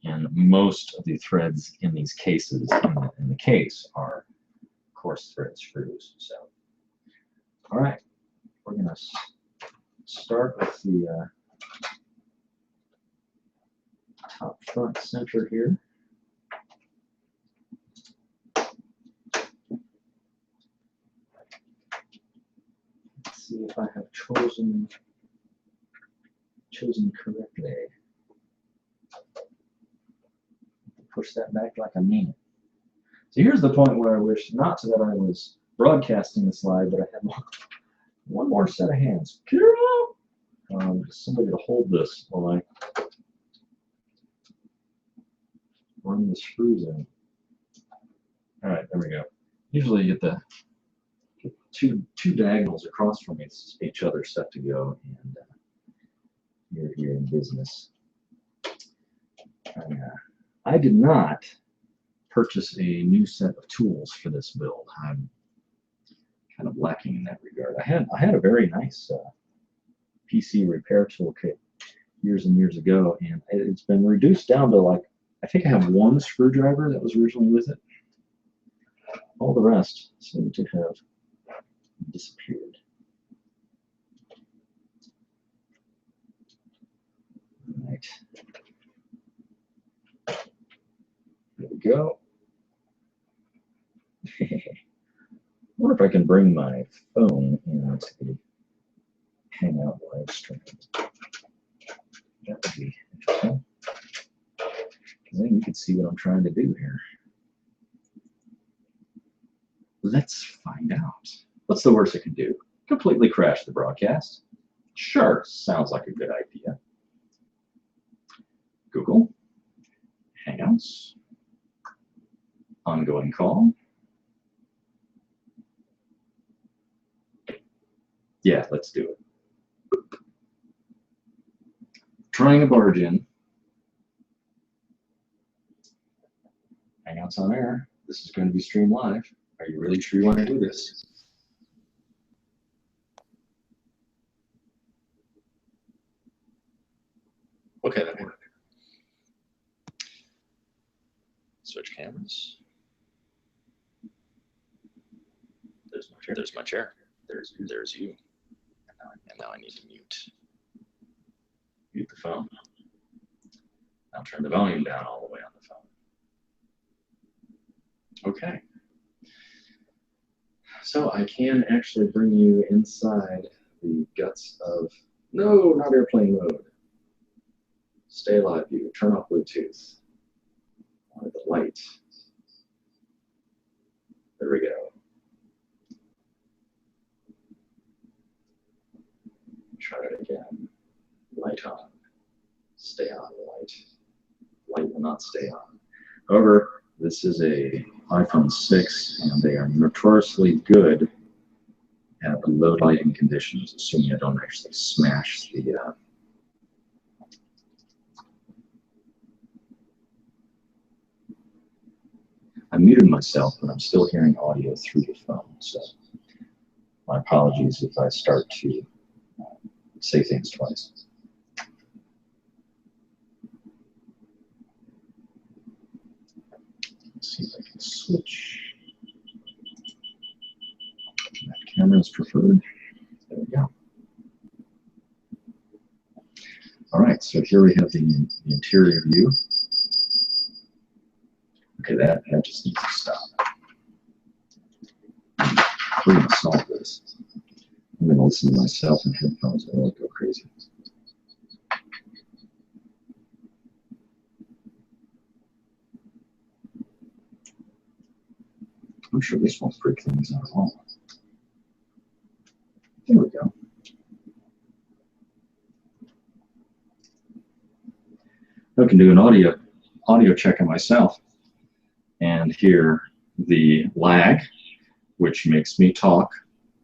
And most of the threads in these cases, in the case, are coarse thread screws. So, all right, we're going to start with the top front center here. Let's see if I have chosen correctly. Push that back like I mean it. So here's the point where I wish not that I was broadcasting the slide, but I had one more set of hands. Just somebody to hold this while I run the screws in. All right, there we go. Usually you get two diagonals across from each other set to go, and you're here in business. I did not purchase a new set of tools for this build. I'm kind of lacking in that regard. I had a very nice PC repair toolkit years and years ago, and it's been reduced down to, like, I think I have one screwdriver that was originally with it. All the rest seem to have disappeared. All right. There we go. I wonder if I can bring my phone into the Hangout live stream. That would be interesting. Because then you can see what I'm trying to do here. Let's find out. What's the worst it can do? Completely crash the broadcast? Sure, sounds like a good idea. Google, Hangouts, ongoing call. Yeah, let's do it. Trying to barge in. Hangouts on air. This is going to be streamed live. Are you really sure you want to do this? Okay, that worked. Switch cameras. There's my chair. There's you. And now I need to mute the phone. I'll turn the volume down all the way on the phone. Okay. So I can actually bring you inside the guts of, no, not airplane mode. Stay alive view, turn off Bluetooth. light. There we go. Try it again. Light on. Stay on, light. Light will not stay on. However, this is a iPhone 6, and they are notoriously good at low lighting conditions, assuming I don't actually smash the I muted myself, but I'm still hearing audio through the phone, so my apologies if I start to say things twice. Let's see if I can switch. That camera is preferred. There we go. All right, so here we have the interior view. Okay, that just needs to stop. We're going to solve this. I'm going to listen to myself in headphones and it'll go crazy. I'm sure this won't freak things out at all. There we go. I can do an audio check on myself and hear the lag, which makes me talk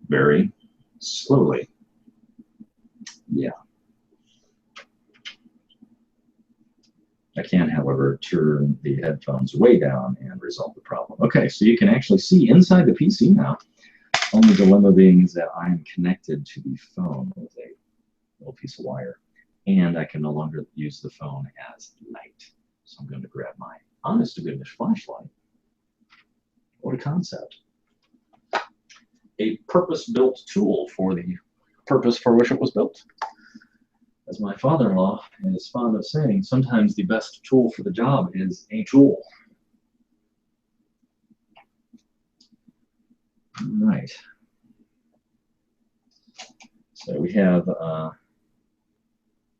very slowly. Yeah. I can, however, turn the headphones way down and resolve the problem. Okay, so you can actually see inside the PC now. Only dilemma being is that I'm connected to the phone with a little piece of wire, and I can no longer use the phone as light. So I'm going to grab my honest-to-goodness flashlight. What a concept. A purpose-built tool for the purpose for which it was built. As my father-in-law is fond of saying, sometimes the best tool for the job is a tool. All right. So we have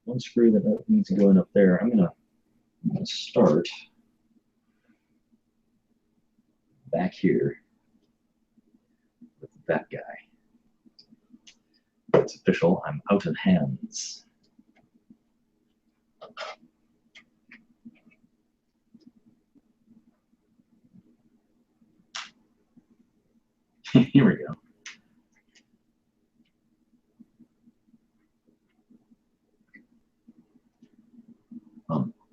one screw that needs to go in up there. I'm gonna start back here with that guy. It's official. I'm out of hands. Here we go.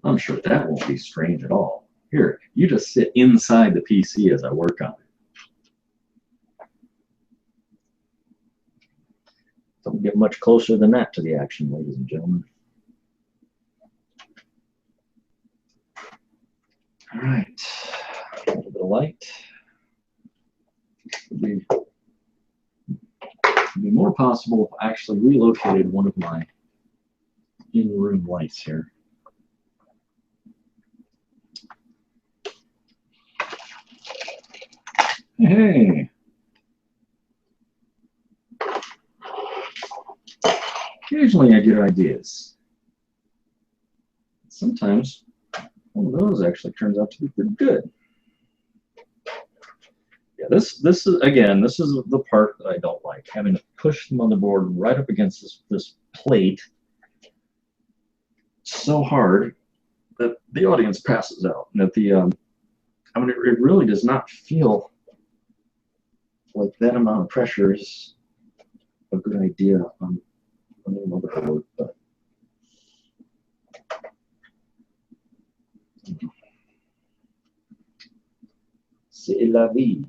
I'm sure that won't be strange at all. Here, you just sit inside the PC as I work on it. Don't get much closer than that to the action, ladies and gentlemen. All right, a little bit of light. Would be more possible if I actually relocated one of my in-room lights here. Hey. Occasionally I get ideas. Sometimes one of those actually turns out to be pretty good. Yeah, this is again, this is the part that I don't like, having to push the motherboard right up against this plate so hard that the audience passes out. And that the I mean, it really does not feel like that amount of pressure is a good idea on the motherboard, but c'est la vie.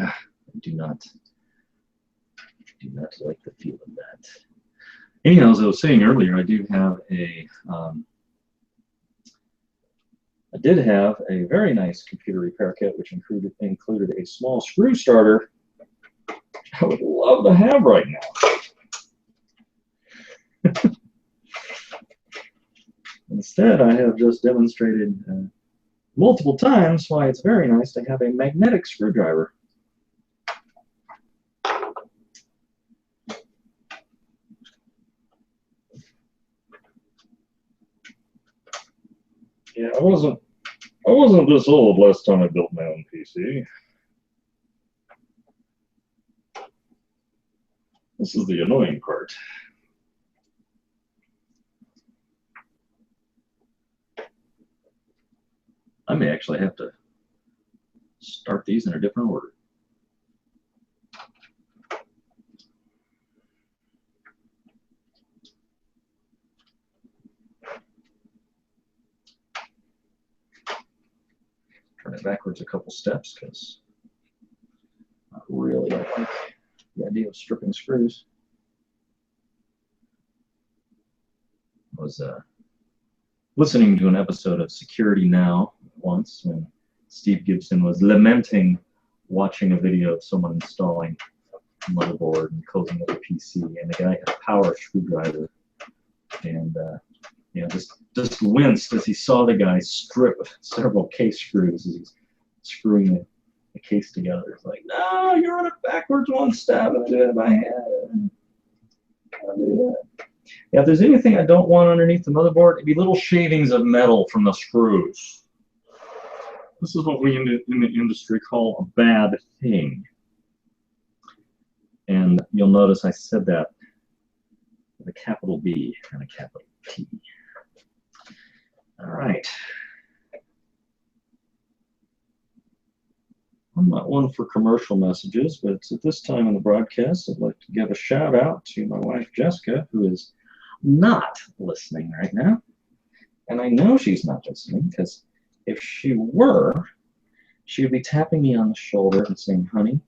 I do not like the feel of that. Anyhow, as I was saying earlier, I do have a I did have a very nice computer repair kit, which included a small screw starter, which I would love to have right now. Instead, I have just demonstrated multiple times why it's very nice to have a magnetic screwdriver. Yeah, I wasn't this old last time I built my own PC. This is the annoying part. I may actually have to start these in a different order. Turn it backwards a couple steps because I really don't like the idea of stripping screws. I was listening to an episode of Security Now once when Steve Gibson was lamenting watching a video of someone installing a motherboard and closing up a PC, and the guy had a power screwdriver, and you know, just winced as he saw the guy strip several case screws as he's screwing the case together. It's like, no, you're on it backwards one step, and I do it in my head. I'll do that. Yeah, if there's anything I don't want underneath the motherboard, it'd be little shavings of metal from the screws. This is what we in the industry call a bad thing. And you'll notice I said that with a capital B and a capital T. All right. I'm not one for commercial messages, but at this time in the broadcast, I'd like to give a shout out to my wife, Jessica, who is not listening right now. And I know she's not listening because if she were, she would be tapping me on the shoulder and saying, honey,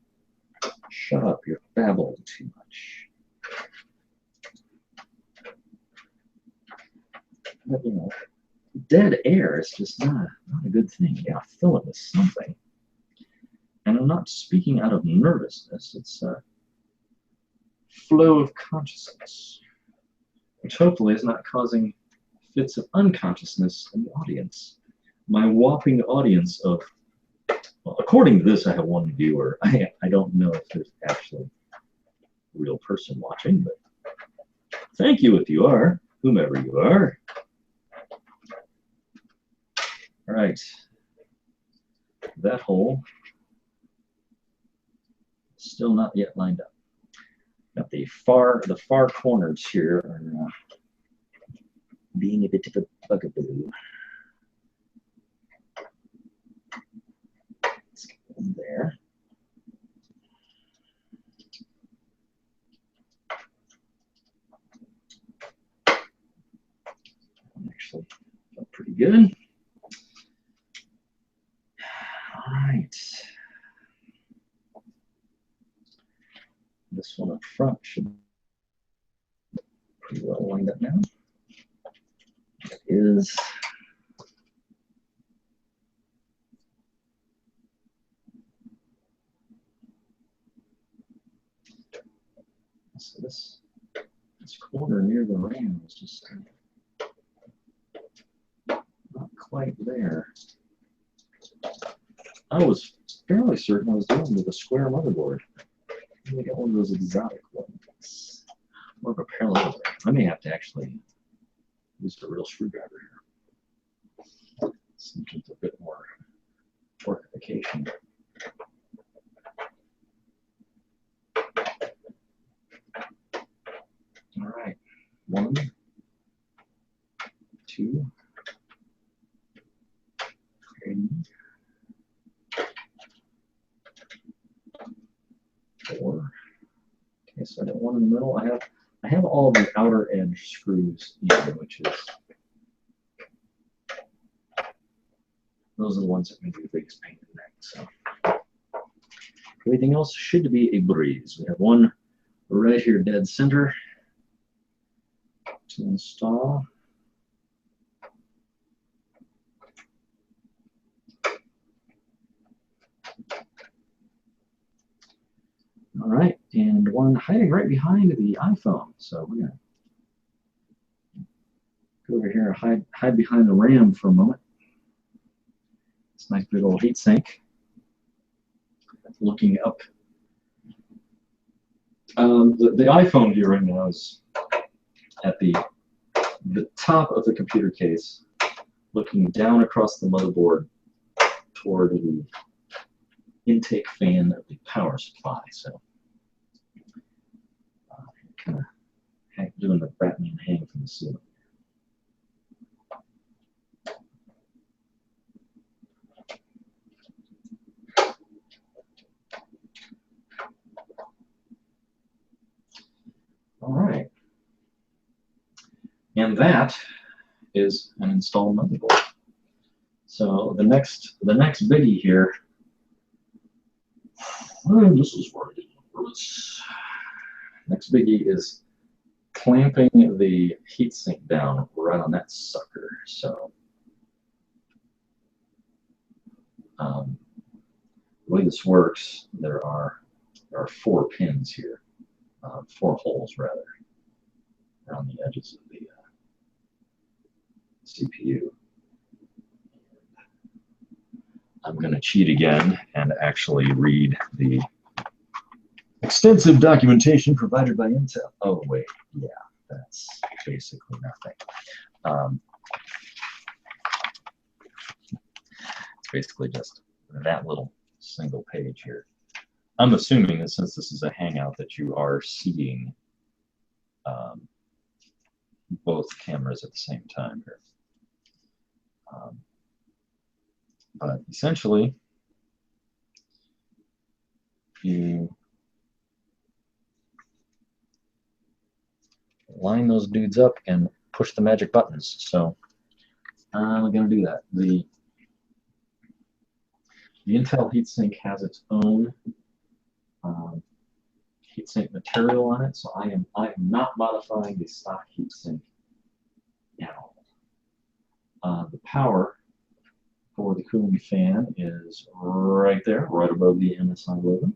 shut up, you're babbling too much. But, you know, dead air is just not a good thing. You gotta fill it with something. And I'm not speaking out of nervousness. It's a flow of consciousness, which hopefully is not causing fits of unconsciousness in the audience. My whopping audience of, well, according to this, I have one viewer. I don't know if there's actually a real person watching, but thank you if you are, whomever you are. All right, that hole still not yet lined up. Got the far corners here are being a bit of a bugaboo. Let's get in there. Actually, felt pretty good. All right. This one up front should be pretty well lined up now. It is. So this corner near the ram is just not quite there. I was fairly certain I was dealing with a square motherboard. I got one of those exotic ones. More of a parallelogram. I may have to actually use a real screwdriver here. Seems a bit more torquification. All right. 1, 2, 3, 4. Okay, so I got one in the middle. I have all the outer edge screws in, which is those are the ones that make the biggest pain in the neck. So everything else should be a breeze. We have one right here dead center to install. All right, and one hiding right behind the iPhone. So we're gonna go over here and hide behind the RAM for a moment. It's a nice big old heat sink. Looking up. The iPhone view right now is at the top of the computer case looking down across the motherboard toward the intake fan of the power supply. So kind of doing the Batman hang from the ceiling. All right. And that is an installed motherboard. So the next biggie here, this is where it is. Next biggie is clamping the heatsink down right on that sucker. So the way this works, there are 4 pins here, 4 holes rather, around the edges of the CPU. I'm going to cheat again and actually read the extensive documentation provided by Intel. Oh wait, yeah, that's basically nothing. It's basically just that little single page here. I'm assuming that since this is a Hangout that you are seeing both cameras at the same time here. But essentially, you line those dudes up and push the magic buttons. So I'm going to do that. The Intel heatsink has its own heatsink material on it, so I am not modifying the stock heatsink at all. The power for the cooling fan is right there, right above the MSI logo.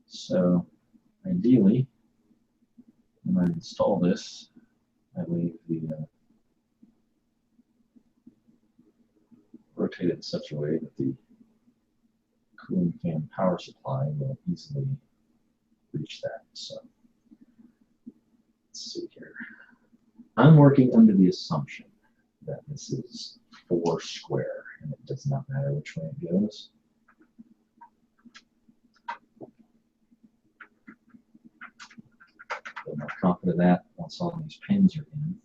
So ideally, when I install this, I leave the rotated in such a way that the cooling fan power supply will easily reach that. So let's see here. I'm working under the assumption that this is 4 square, and it does not matter which way it goes. Get more confident of that once all these pins are in.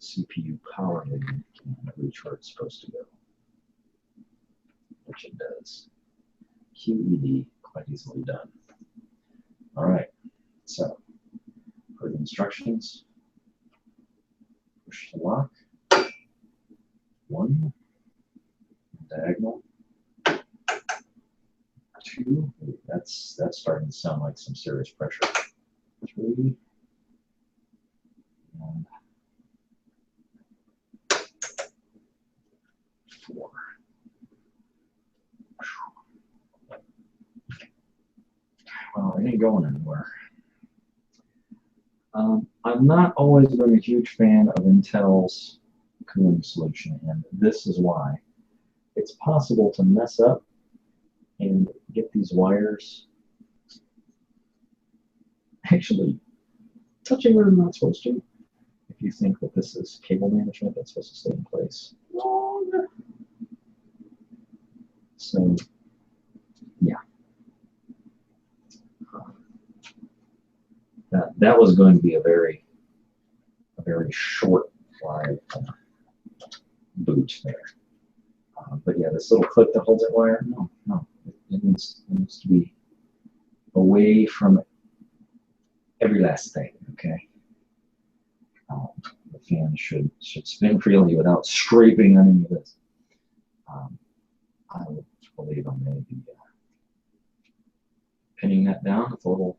CPU power lead can reach where it's supposed to go, which it does. QED, quite easily done. All right, so for the instructions, push the lock, 1, diagonal, 2, that's starting to sound like some serious pressure, 3, and 4. Well, it ain't going anywhere. I've not always been a huge fan of Intel's cooling solution, and this is why. It's possible to mess up and get these wires actually touching where they're not supposed to. If you think that this is cable management that's supposed to stay in place. So, yeah. That was going to be a very short live boot there. But yeah, this little clip that holds that wire, no, it needs to be away from every last thing. Okay. The fan should spin freely without scraping on any of this. I would believe I'm going to be pinning that down with a little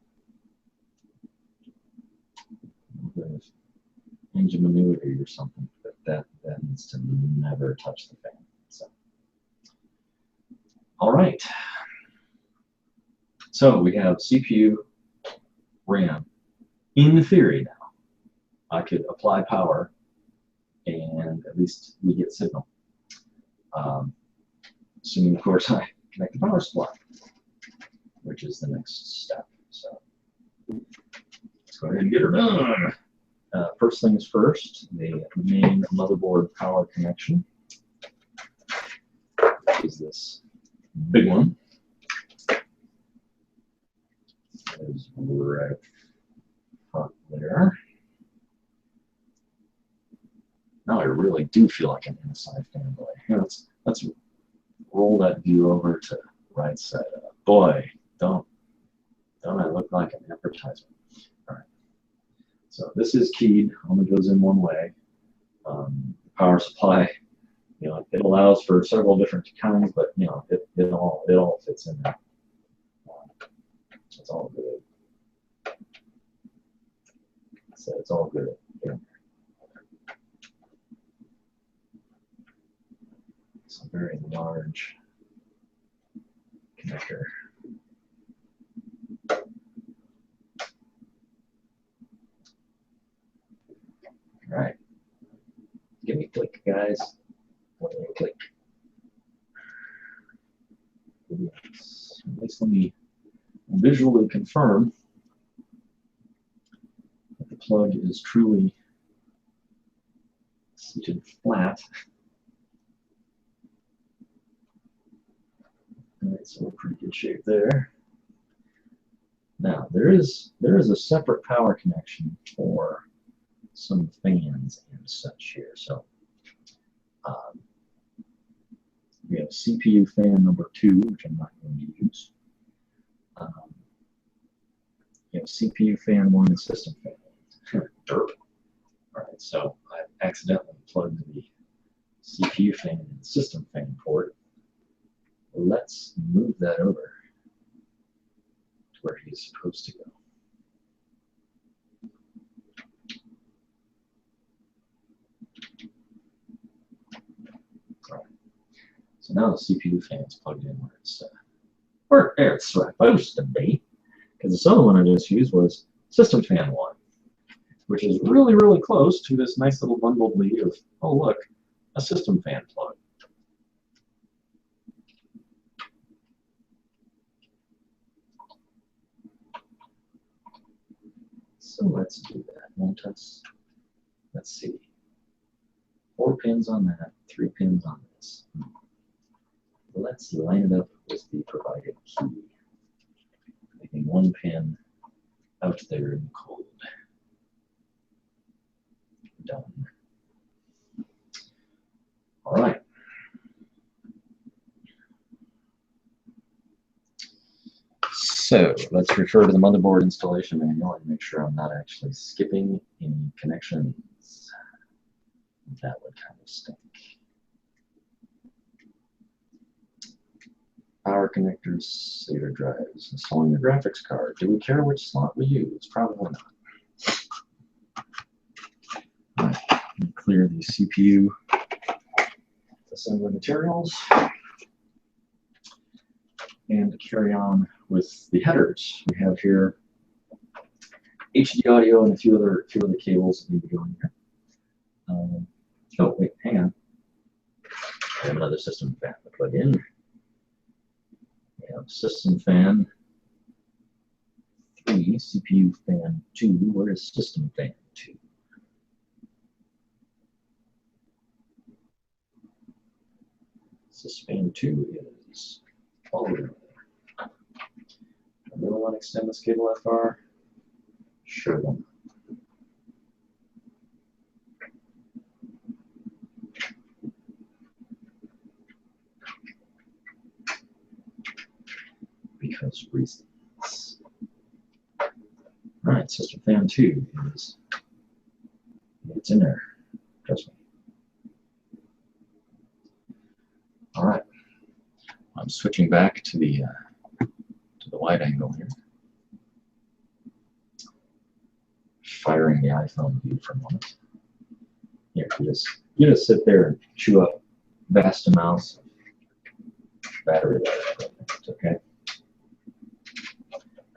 ingenuity or something, but that needs to never touch the fan. So, all right. So we have CPU, RAM. In theory now, I could apply power, and at least we get signal. Assuming, of course, I connect the power supply, which is the next step. So Let's go ahead and get her done. First things first, the main motherboard power connection is this big one. Is right up there. Now I really do feel like an inside fanboy. Here, let's roll that view over to right side up. Boy, don't I look like an advertisement? All right. So this is keyed. Only goes in one way. Power supply. You know, it allows for several different kinds, but you know, it all fits in there. It's all good. So it's all good. Yeah. It's a very large connector. All right. Give me a click, guys. Give me a click. Yes. At least let me visually confirm that the plug is truly seated flat. All right, so we're in pretty good shape there. Now there is a separate power connection for some fans and such here. So we have CPU fan number 2, which I'm not going to use. You have CPU fan 1 and system fan 1. Derp. All right, so I've accidentally plugged the CPU fan and system fan port. Let's move that over to where he's supposed to go. All right. So now the CPU fan is plugged in where it's supposed to be. Because this other one I just used was system fan 1, which is really, really close to this nice little bundled lead of, oh look, a system fan plug. So let's do that. Let's see. 4 pins on that, 3 pins on this. Let's line it up with the provided key. Making 1 pin out there in the cold. Done. All right. So let's refer to the motherboard installation manual and make sure I'm not actually skipping any connections. That would kind of stink. Power connectors, SATA drives, installing the graphics card. Do we care which slot we use? Probably not. All right, clear the CPU assembly materials and to carry on with the headers. We have here HD audio and a few other cables that need to go in here. Oh wait, hang on. I have another system fan to plug in. We have system fan 3, CPU fan 2. Where is system fan 2? System fan 2 is all over. I really want to extend this cable that far? Sure then. Because reasons. All right, system fan 2 is, it's in there, trust me. All right, I'm switching back to the wide angle here. Firing the iPhone view for a moment. Here, you just sit there and chew up vast amounts of battery life. It's okay.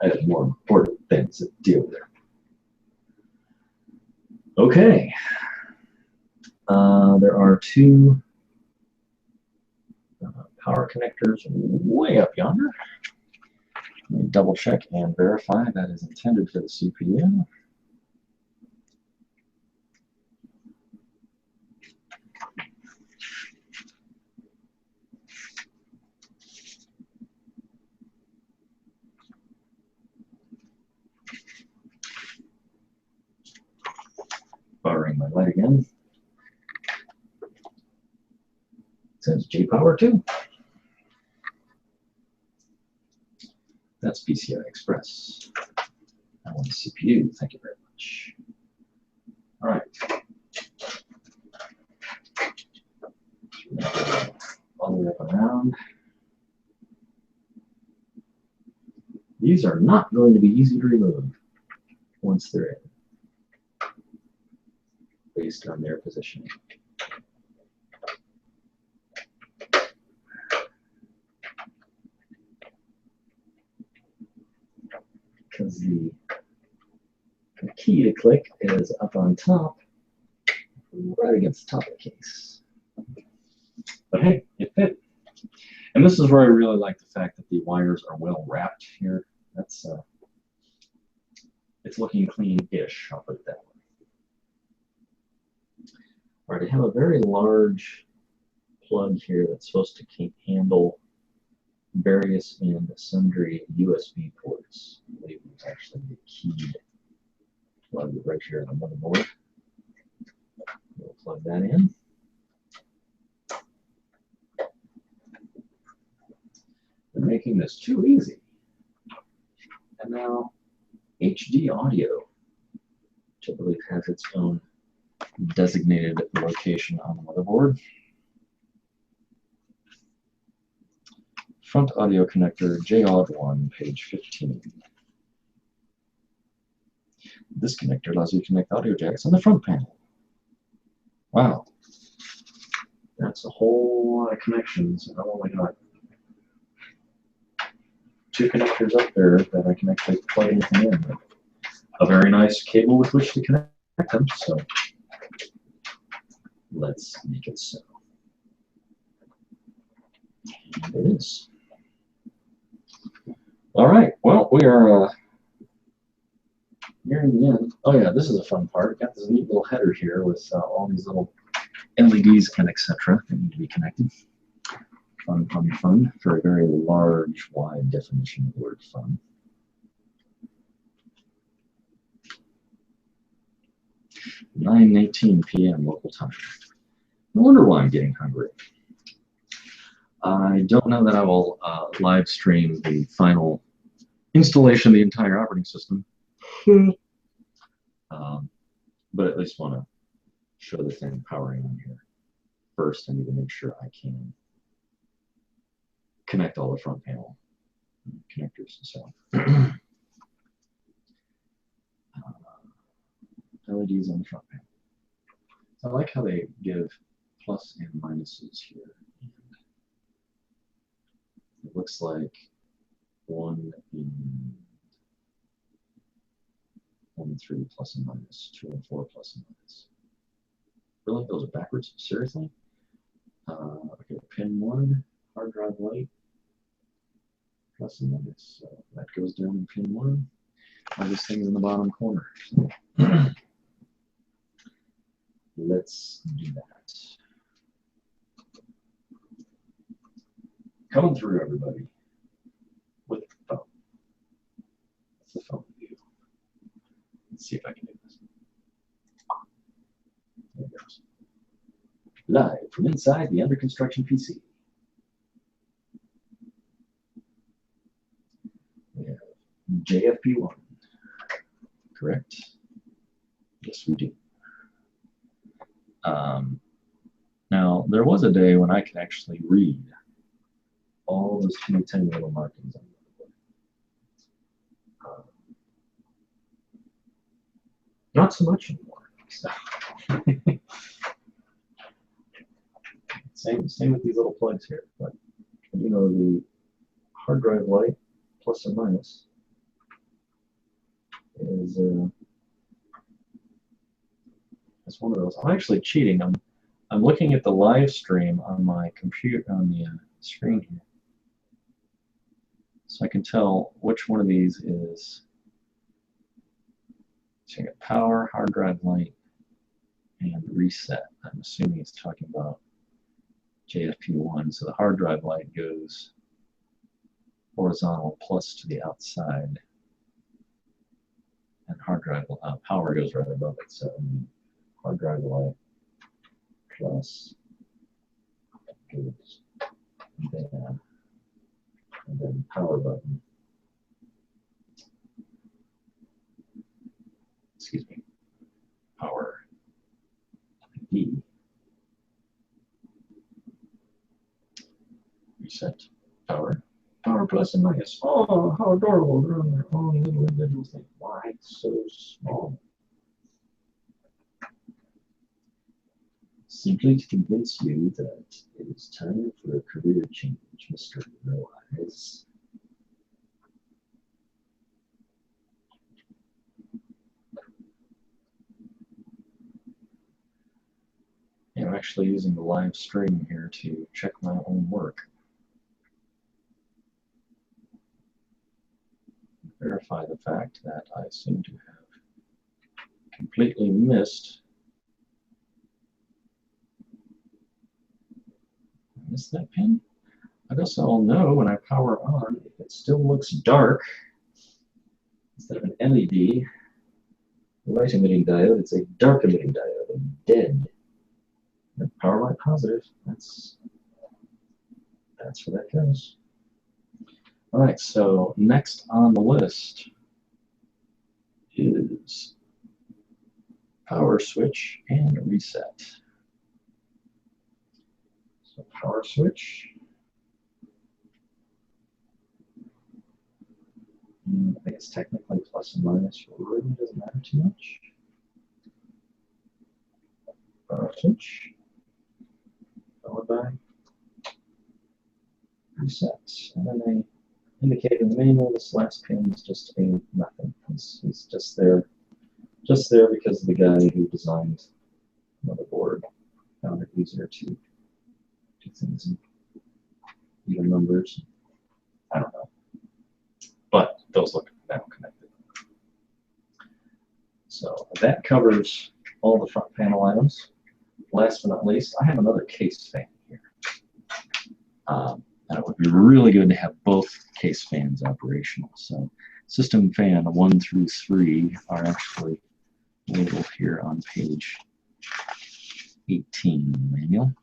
I have more important things to deal with. Okay. There are 2 power connectors way up yonder. Let me double check and verify that is intended for the CPU. Powering my light again. It says J-Power 2. That's PCI Express. I want a CPU. Thank you very much. All right. All the way up and around. These are not going to be easy to remove once they're in, based on their positioning. Because the key to click is up on top, right against the top of the case. But hey, it fit. And this is where I really like the fact that the wires are well wrapped here. That's it's looking clean-ish, I'll put it that way. All right, I have a very large plug here that's supposed to handle various and sundry USB ports. I believe it's actually the keyed plug right here on the motherboard. We'll plug that in. They're making this too easy. And now HD audio, which I believe has its own designated location on the motherboard. Front audio connector, JAUD1, page 15. This connector allows you to connect audio jacks on the front panel. Wow. That's a whole lot of connections. I've only got 2 connectors up there that I can actually plug anything in. A very nice cable with which to connect them, so let's make it so. And it is. All right, well, we are nearing the end. Oh yeah, this is a fun part. Got this neat little header here with all these little LEDs and etc. that need to be connected. Fun, fun, fun. For a very large, wide definition of the word fun. (9:18 p.m. local time). No wonder why I'm getting hungry. I don't know that I will live stream the final installation of the entire operating system, but at least want to show the thing powering on here. First, I need to make sure I can connect all the front panel connectors and so on. LEDs on the front panel. I like how they give plus and minuses here. It looks like 1 and 3 plus and minus, 2 and 4 plus and minus. Really, those are backwards? Seriously? Okay, pin 1, hard drive light, plus and minus. So that goes down in pin 1. All this thing is in the bottom corner. So let's do that. Coming through, everybody, with the phone. That's the phone view. Let's see if I can do this. There it goes. Live from inside the under construction PC. We have JFP1. Correct? Yes, we do. Now, there was a day when I could actually read all those tiny little markings on the board. Not so much anymore. So. Same with these little plugs here. But you know, the hard drive light, plus or minus, is it's one of those. I'm actually cheating. I'm looking at the live stream on my computer on the screen here. So I can tell which one of these is. So you got power, hard drive light, and reset. I'm assuming it's talking about JFP1. So the hard drive light goes horizontal plus to the outside, and hard drive power goes right above it. So hard drive light plus goes there, and then power button. Excuse me. Power D. Reset. Power. Power plus and minus. Oh, how adorable. They're on their own little individual thing. Why so small? Simply to convince you that it is time for a career change, Mr. No Eyes. I'm actually using the live stream here to check my own work. Verify the fact that I seem to have completely missed that pin. I guess I'll know when I power on if it still looks dark instead of an LED light emitting diode. It's a dark emitting diode, and dead. And power light positive. That's where that goes. All right, so next on the list is power switch and reset. So power switch. I think it's technically plus and minus, but it really doesn't matter too much. Power switch, followed by reset. And then they indicate in the manual this last pin is just a nothing. It's just there because the guy who designed the motherboard found it easier to do things in even numbers. I don't know. But those look now connected. So that covers all the front panel items. Last but not least, I have another case fan here. And it would be really good to have both case fans operational. So system fan 1 through 3 are actually labeled here on page 18 in the manual.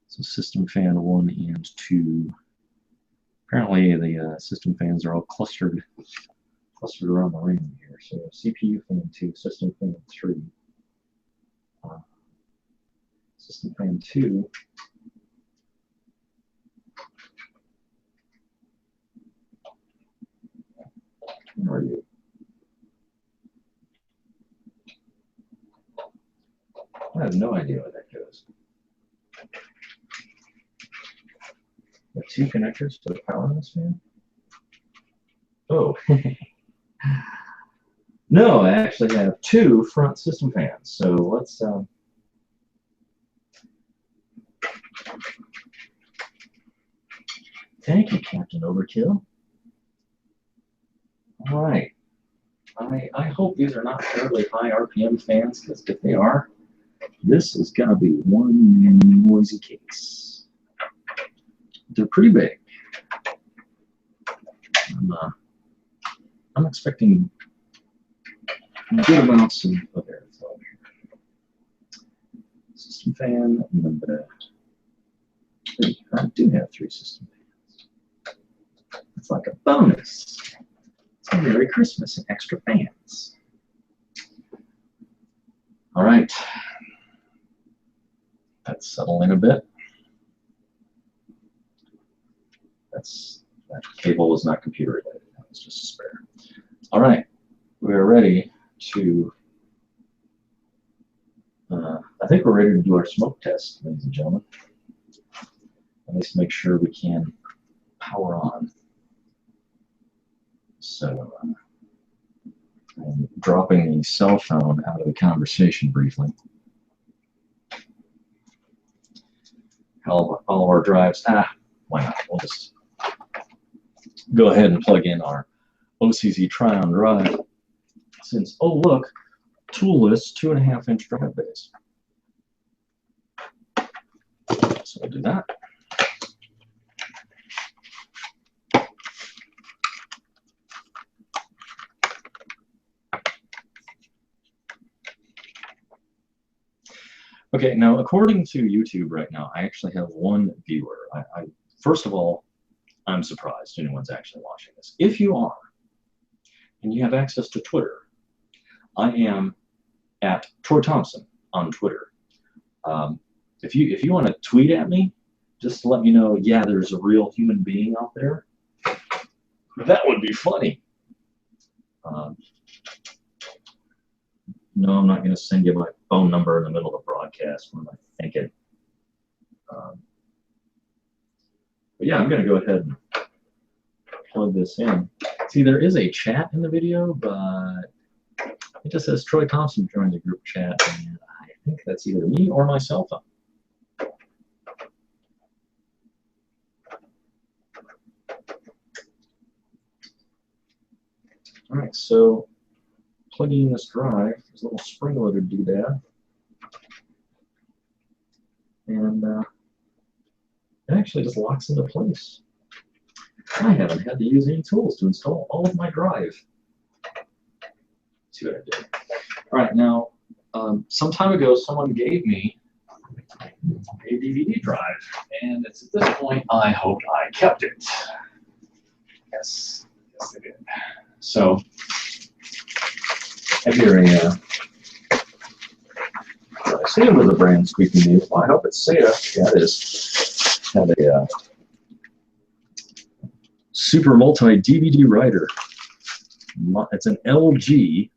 So system fan 1 and 2. Apparently the system fans are all clustered around the ring here. So CPU fan 2, system fan 3. System fan 2 where are you? I have no idea where that goes. The 2 connectors to the power on this fan? Oh. No, I actually have 2 front system fans. So let's thank you, Captain Overkill. All right. I hope these are not terribly high RPM fans, because if they are, this is going to be one noisy case. They're pretty big. I'm expecting good amounts of airflow. System fan number 3. I do have 3 system fans. It's like a bonus. It's a Merry Christmas and extra fans. All right. That's settling a bit. That cable was not computer related. That was just a spare. All right. We are ready to, I think we're ready to do our smoke test, ladies and gentlemen. At least make sure we can power on. So I'm dropping the cell phone out of the conversation briefly. All of our drives, why not? We'll just go ahead and plug in our OCZ Try-On drive. Since, oh look, toolless 2.5-inch drive base. So we'll do that. Okay, now according to YouTube right now, I actually have one viewer. First of all, I'm surprised anyone's actually watching this. If you are, and you have access to Twitter, I am at Troy Thompson on Twitter. If you want to tweet at me, just to let me know, yeah, there's a real human being out there. That would be funny. No, I'm not going to send you my phone number in the middle of the broadcast. What am I thinking? But yeah, I'm going to go ahead and plug this in. See, there is a chat in the video, but it just says Troy Thompson joined the group chat, and I think that's either me or my cell phone. All right, so plugging in this drive, there's a little spring-loaded doodad, and it actually just locks into place. I haven't had to use any tools to install all of my drive. Let's see what I did. All right, now, some time ago, someone gave me a DVD drive, and it's at this point I hoped I kept it. Yes, they did. So, I hear I assume with the brand squeaky news. Well, I hope it's SATA. Yeah, it is. Had a super multi DVD writer. It's an LG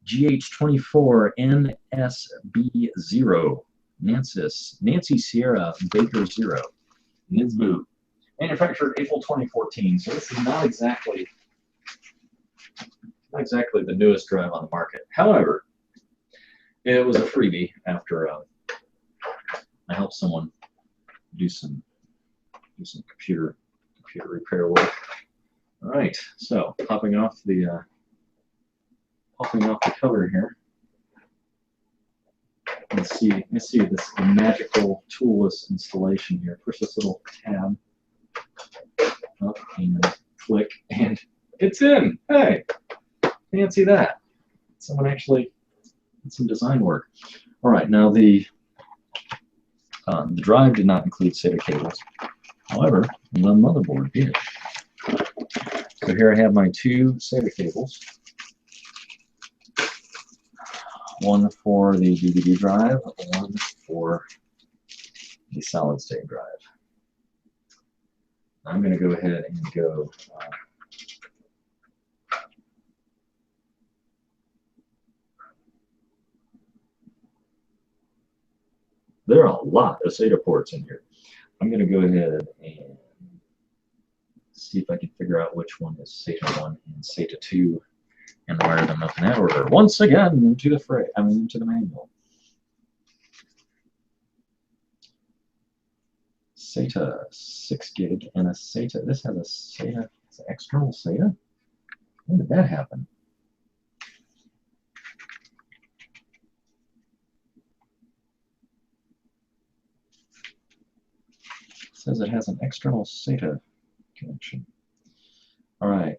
GH24 NSB0 Nancy Sierra Baker 0 NISBU, manufactured April 2014. So this is not exactly the newest drive on the market. However, it was a freebie after I helped someone do some computer repair work. All right, so popping off the cover here. Let's see this magical toolless installation here. Push this little tab up and click, and it's in. Hey, fancy that. Someone actually did some design work. All right, now the drive did not include SATA cables. However, the motherboard did. So here I have my two SATA cables. One for the DVD drive, one for the solid state drive. I'm going to go ahead and go there are a lot of SATA ports in here. I'm going to go ahead and see if I can figure out which one is SATA 1 and SATA 2 and wire them up in that order. Once again, into the manual. SATA 6 gig and a SATA. This has a SATA, it's an external SATA. When did that happen? It says it has an external SATA connection. All right.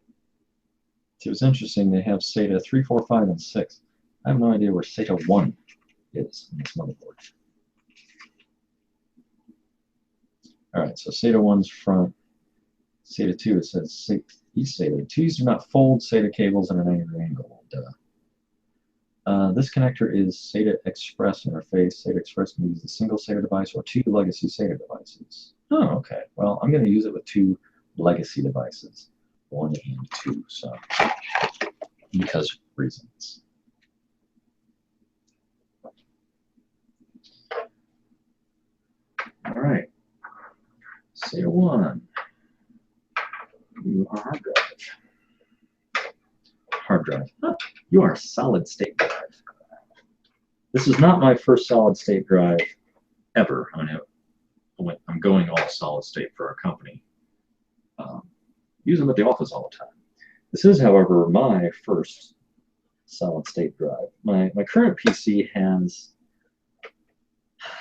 It was interesting. They have SATA 3, 4, 5, and 6. I have no idea where SATA 1 is in this motherboard. All right, so SATA 1's front. SATA 2, it says these SATA 2s do not fold SATA cables in a 90-degree angle. Duh. This connector is SATA Express interface. SATA Express can use a single SATA device or two legacy SATA devices. Oh, okay. Well, I'm going to use it with two legacy devices, 1 and 2. So, because reasons. All right. SATA 1. You are hard drive. Hard drive. Huh. You are solid state drive. This is not my first solid state drive ever. I mean, I'm going all solid state for our company. use them at the office all the time. This is, however, my first solid-state drive. My current PC has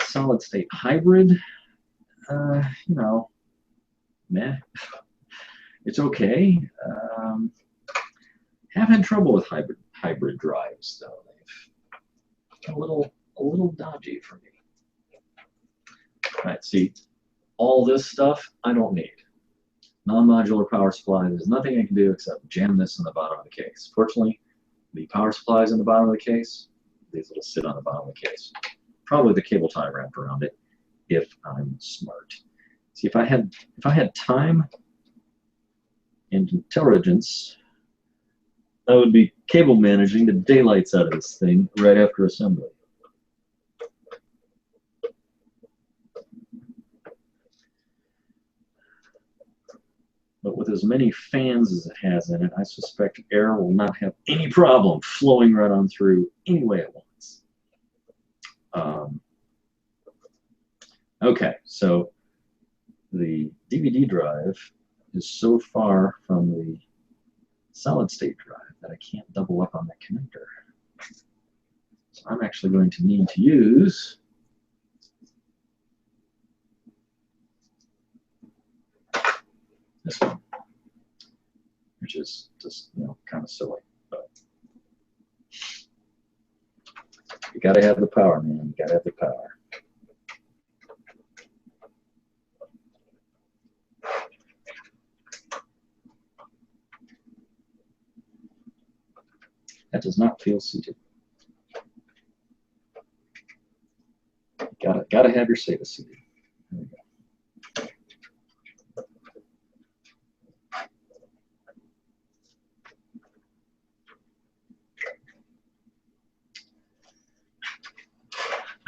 solid-state hybrid. You know, meh. It's okay. Have had trouble with hybrid drives though. They've been a little dodgy for me. All right, see, all this stuff I don't need. Non-modular power supply. There's nothing I can do except jam this in the bottom of the case. Fortunately, the power supply is in the bottom of the case. These will sit on the bottom of the case. Probably the cable tie wrapped around it, if I'm smart. See, if I had time and intelligence, I would be cable managing the daylights out of this thing right after assembly. But with as many fans as it has in it, I suspect air will not have any problem flowing right on through any way it wants. Okay, so the DVD drive is so far from the solid-state drive that I can't double up on the connector. So I'm actually going to need to use this one, which is just, you know, kind of silly, but you gotta have the power, man. You gotta have the power. That does not feel seated. Gotta have your SATA seated. There we go.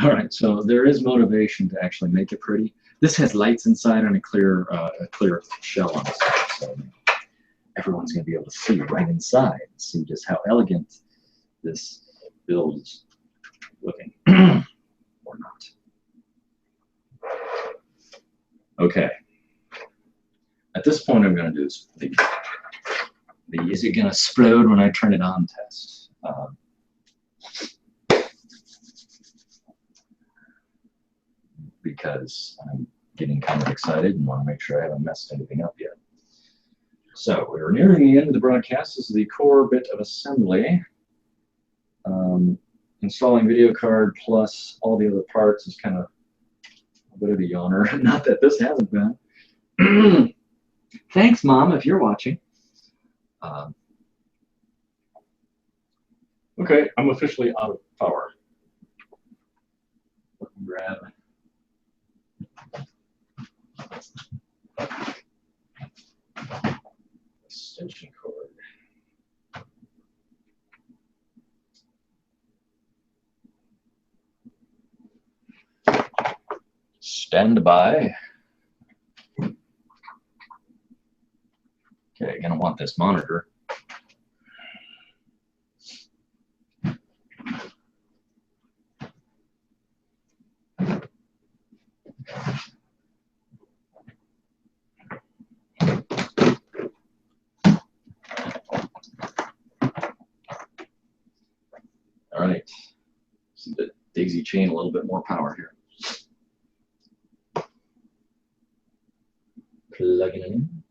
All right, so there is motivation to actually make it pretty. This has lights inside and a clear shell on the side, so everyone's going to be able to see right inside and see just how elegant this build is looking, or not. Okay. At this point, I'm going to do the is it going to explode when I turn it on test. Because I'm getting kind of excited and want to make sure I haven't messed anything up yet. So we're nearing the end of the broadcast. This is the core bit of assembly. Installing video card plus all the other parts is kind of a bit of a yawner. Not that this hasn't been. Thanks, Mom, if you're watching. Okay, I'm officially out of power. Let me grab extension cord. Stand by. Okay, gonna want this monitor. All right, see the daisy chain a little bit more power here. Plugging it in.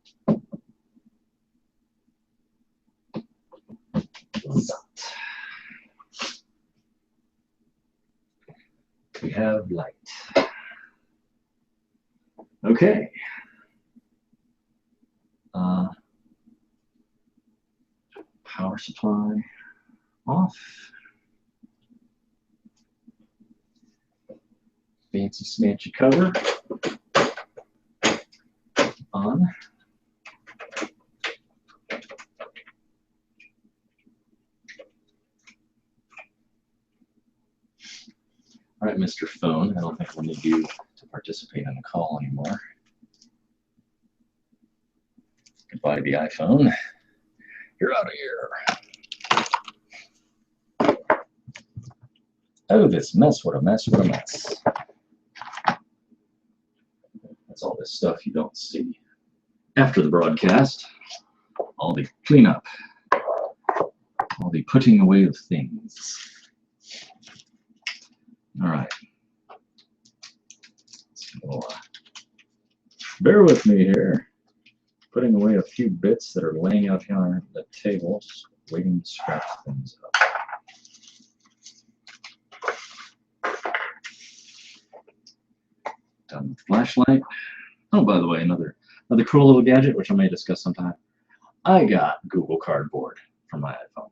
We have light. Okay. Power supply off. Fancy smancy cover on. All right, Mr. Phone, I don't think we'll need you to participate in the call anymore. Goodbye, the iPhone. You're out of here. Oh, this mess, what a mess, what a mess. That's all this stuff you don't see. after the broadcast, all the cleanup, all the putting away of things. All right. So, bear with me here. Putting away a few bits that are laying out here on the table, just waiting to scratch things up. Done with the flashlight. Oh, by the way, another cool little gadget, which I may discuss sometime. I got Google Cardboard for my iPhone.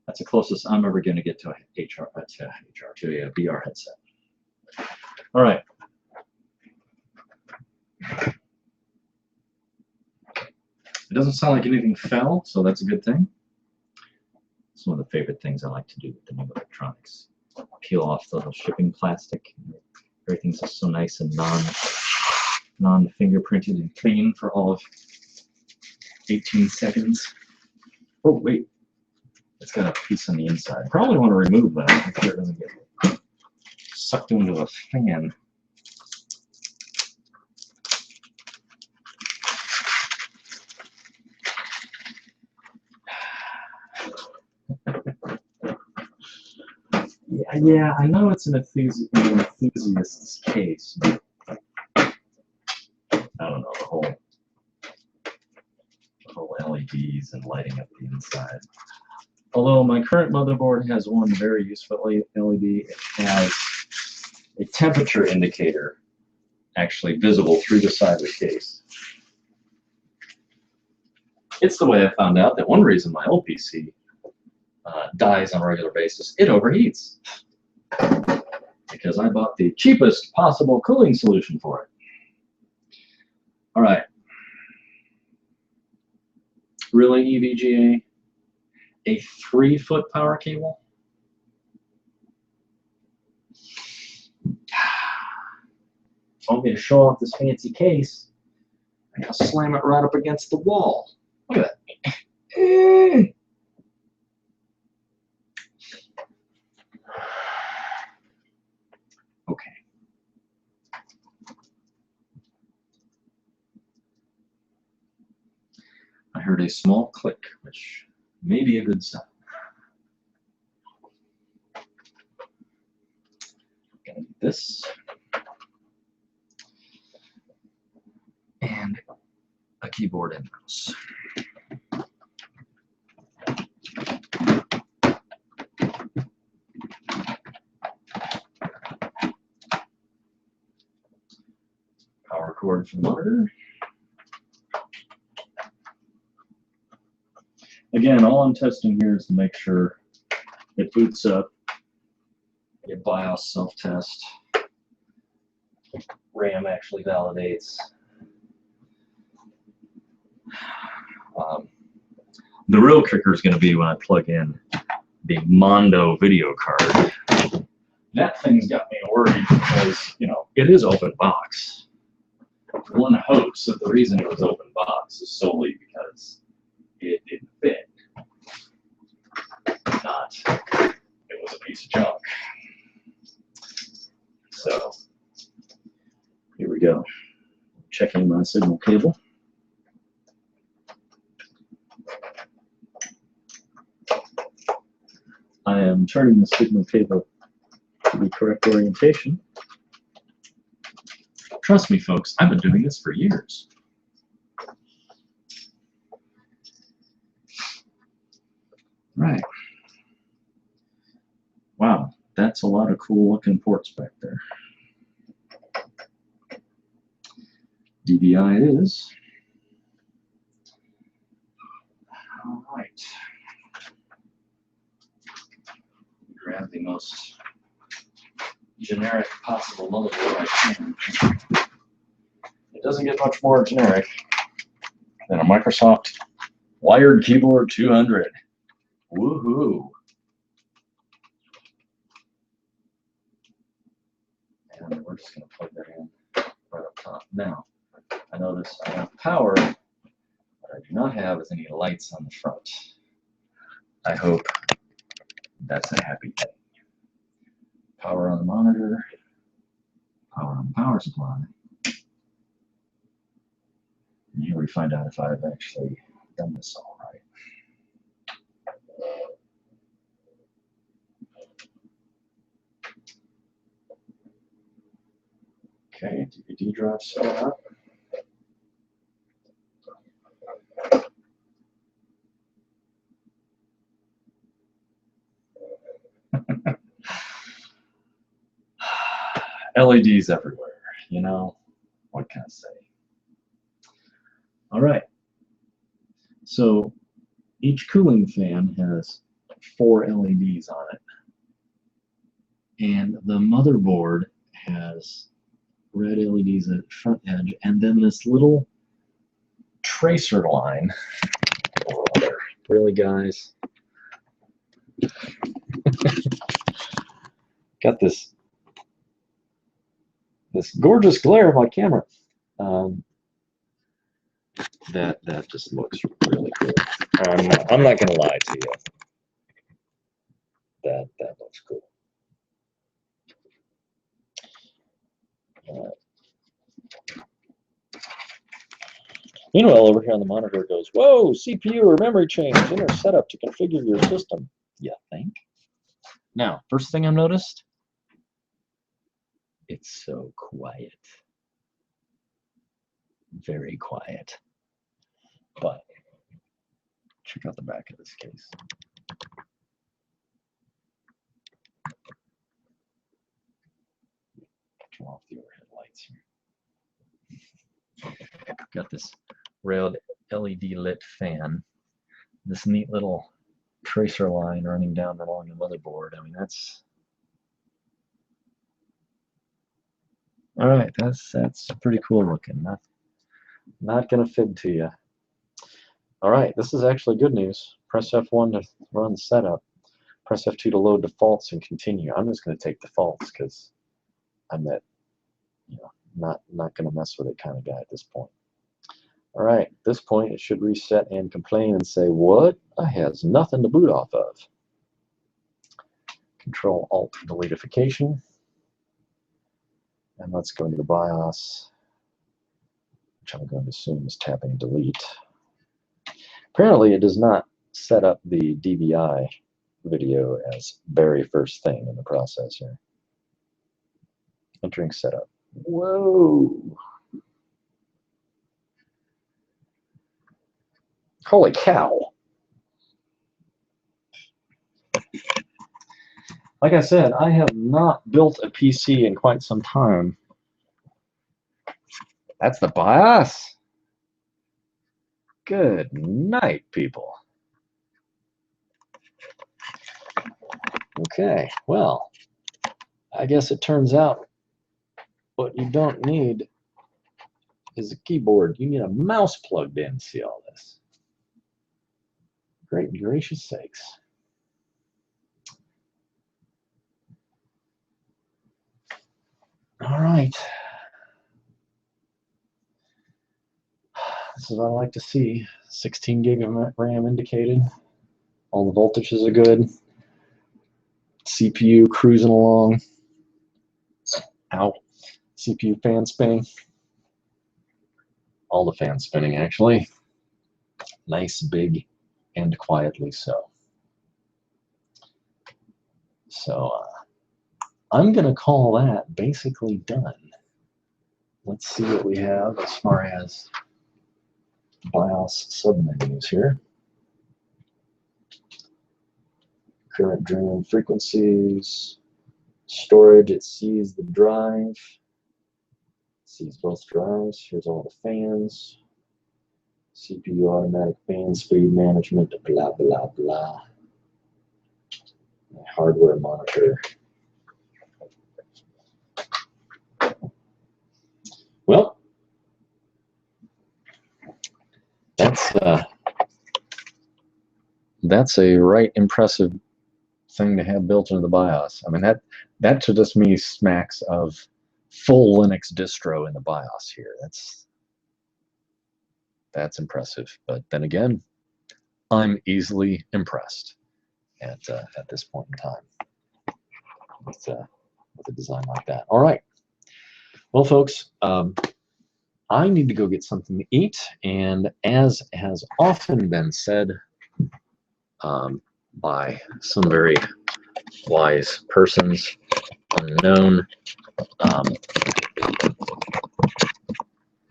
That's the closest I'm ever going to get to a VR headset. All right. It doesn't sound like anything fell, so that's a good thing. It's one of the favorite things I like to do with the new electronics. Peel off the shipping plastic. Everything's just so nice and non-fingerprinted and clean for all of 18 seconds. Oh, wait. It's got a piece on the inside. I probably want to remove that. Make sure it doesn't get sucked into a fan. Yeah, I know it's an enthusiast's case. But I don't know, the whole LEDs and lighting up the inside. Although my current motherboard has one very useful LED, it has a temperature indicator actually visible through the side of the case. It's the way I found out that one reason my old PC dies on a regular basis, it overheats. Because I bought the cheapest possible cooling solution for it. All right. Really, EVGA? A 3-foot power cable? Want me to show off this fancy case? I gotta slam it right up against the wall. Look at that. Okay. I heard a small click, which may be a good sign. Gonna get this. And a keyboard and mouse. Power cord for the monitor. Again, all I'm testing here is to make sure it boots up. Your BIOS self-test. RAM actually validates. The real kicker is going to be when I plug in the Mondo video card. That thing's got me worried because, you know, it is open box. One hopes that the reason it was open box is solely because it didn't fit. Not, it was a piece of junk. So, here we go. Checking my signal cable. I am turning the signal cable to the correct orientation. Trust me, folks, I've been doing this for years. Right. Wow, that's a lot of cool looking ports back there. DVI it is. All right. Grab the most generic possible motherboard I can. It doesn't get much more generic than a Microsoft wired keyboard 200. Woohoo! And we're just going to plug that in right up top. Now, I notice I have power. What I do not have is any lights on the front. I hope that's a happy thing. Power on the monitor, power on the power supply. And here we find out if I've actually done this all right. Okay, DVD drive set up. LEDs everywhere, you know, what can I say? All right, so each cooling fan has 4 LEDs on it, and the motherboard has red LEDs at the front edge, and then this little tracer line. Oh, really, guys? Got this gorgeous glare of my camera. That just looks really cool. I'm not gonna lie to you. That looks cool. Meanwhile, over here on the monitor it goes, whoa, CPU or memory change, enter setup to configure your system. You think? Now, first thing I've noticed, it's so quiet. Very quiet. But check out the back of this case. Turn off the overhead lights here. Got this red LED lit fan. This neat little tracer line running down along the motherboard. I mean, that's all right. That's pretty cool looking. Not gonna fib to you. All right, this is actually good news. Press F1 to run setup. Press F2 to load defaults and continue. I'm just gonna take defaults because I'm that, you know, not gonna mess with it kind of guy at this point. All right, at this point it should reset and complain and say, what? I has nothing to boot off of. Control Alt Deletification. And let's go into the BIOS, which I'm going to assume is tapping delete. Apparently it does not set up the DVI video as very first thing in the processor. Entering setup. Whoa! Holy cow! Like I said, I have not built a PC in quite some time. That's the BIOS? Good night, people. Okay, well, I guess it turns out what you don't need is a keyboard. You need a mouse plugged in to see all this. Great gracious sakes. All right. This is what I like to see. 16 gig of RAM indicated. All the voltages are good. CPU cruising along. Ow. CPU fan spinning. All the fans spinning, actually. Nice, big, and quietly so. So, I'm going to call that basically done. Let's see what we have as far as BIOS submenus here. Current drain frequencies. Storage, it sees the drive. Sees both drives. Here's all the fans. CPU automatic fan speed management, blah, blah, blah. My hardware monitor. Well, that's a right impressive thing to have built into the BIOS. I mean, that to just me smacks of full Linux distro in the BIOS here. That's impressive. But then again, I'm easily impressed at this point in time with a design like that. All right. Well, folks, I need to go get something to eat, and as has often been said by some very wise persons, unknown,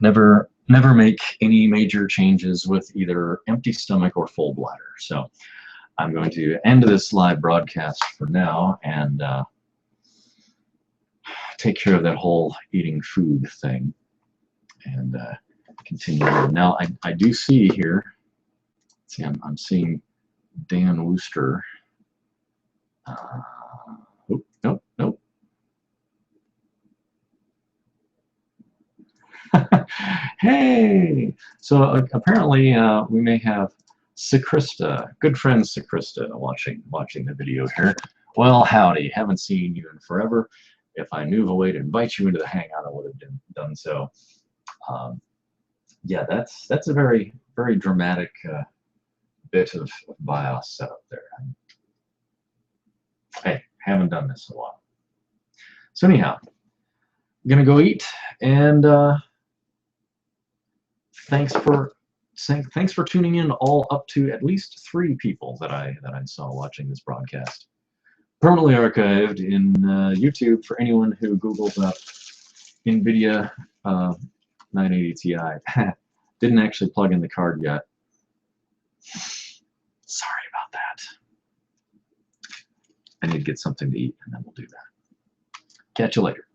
never make any major changes with either empty stomach or full bladder. So I'm going to end this live broadcast for now and take care of that whole eating food thing and continue on. Now I do see here, see I'm seeing Dan Wooster. Nope. Hey, so apparently we may have Sakrista, good friend Sakrista, watching the video here. Well, howdy, haven't seen you in forever. If I knew of a way to invite you into the Hangout, I would have done so. Yeah, that's a very dramatic bit of BIOS setup there. Hey, haven't done this in a while. So anyhow, I'm gonna go eat, and thanks for tuning in, all up to at least 3 people that I saw watching this broadcast. Permanently archived in YouTube for anyone who Googles up nVidia 980 Ti. Didn't actually plug in the card yet. Sorry about that. I need to get something to eat, and then we'll do that. Catch you later.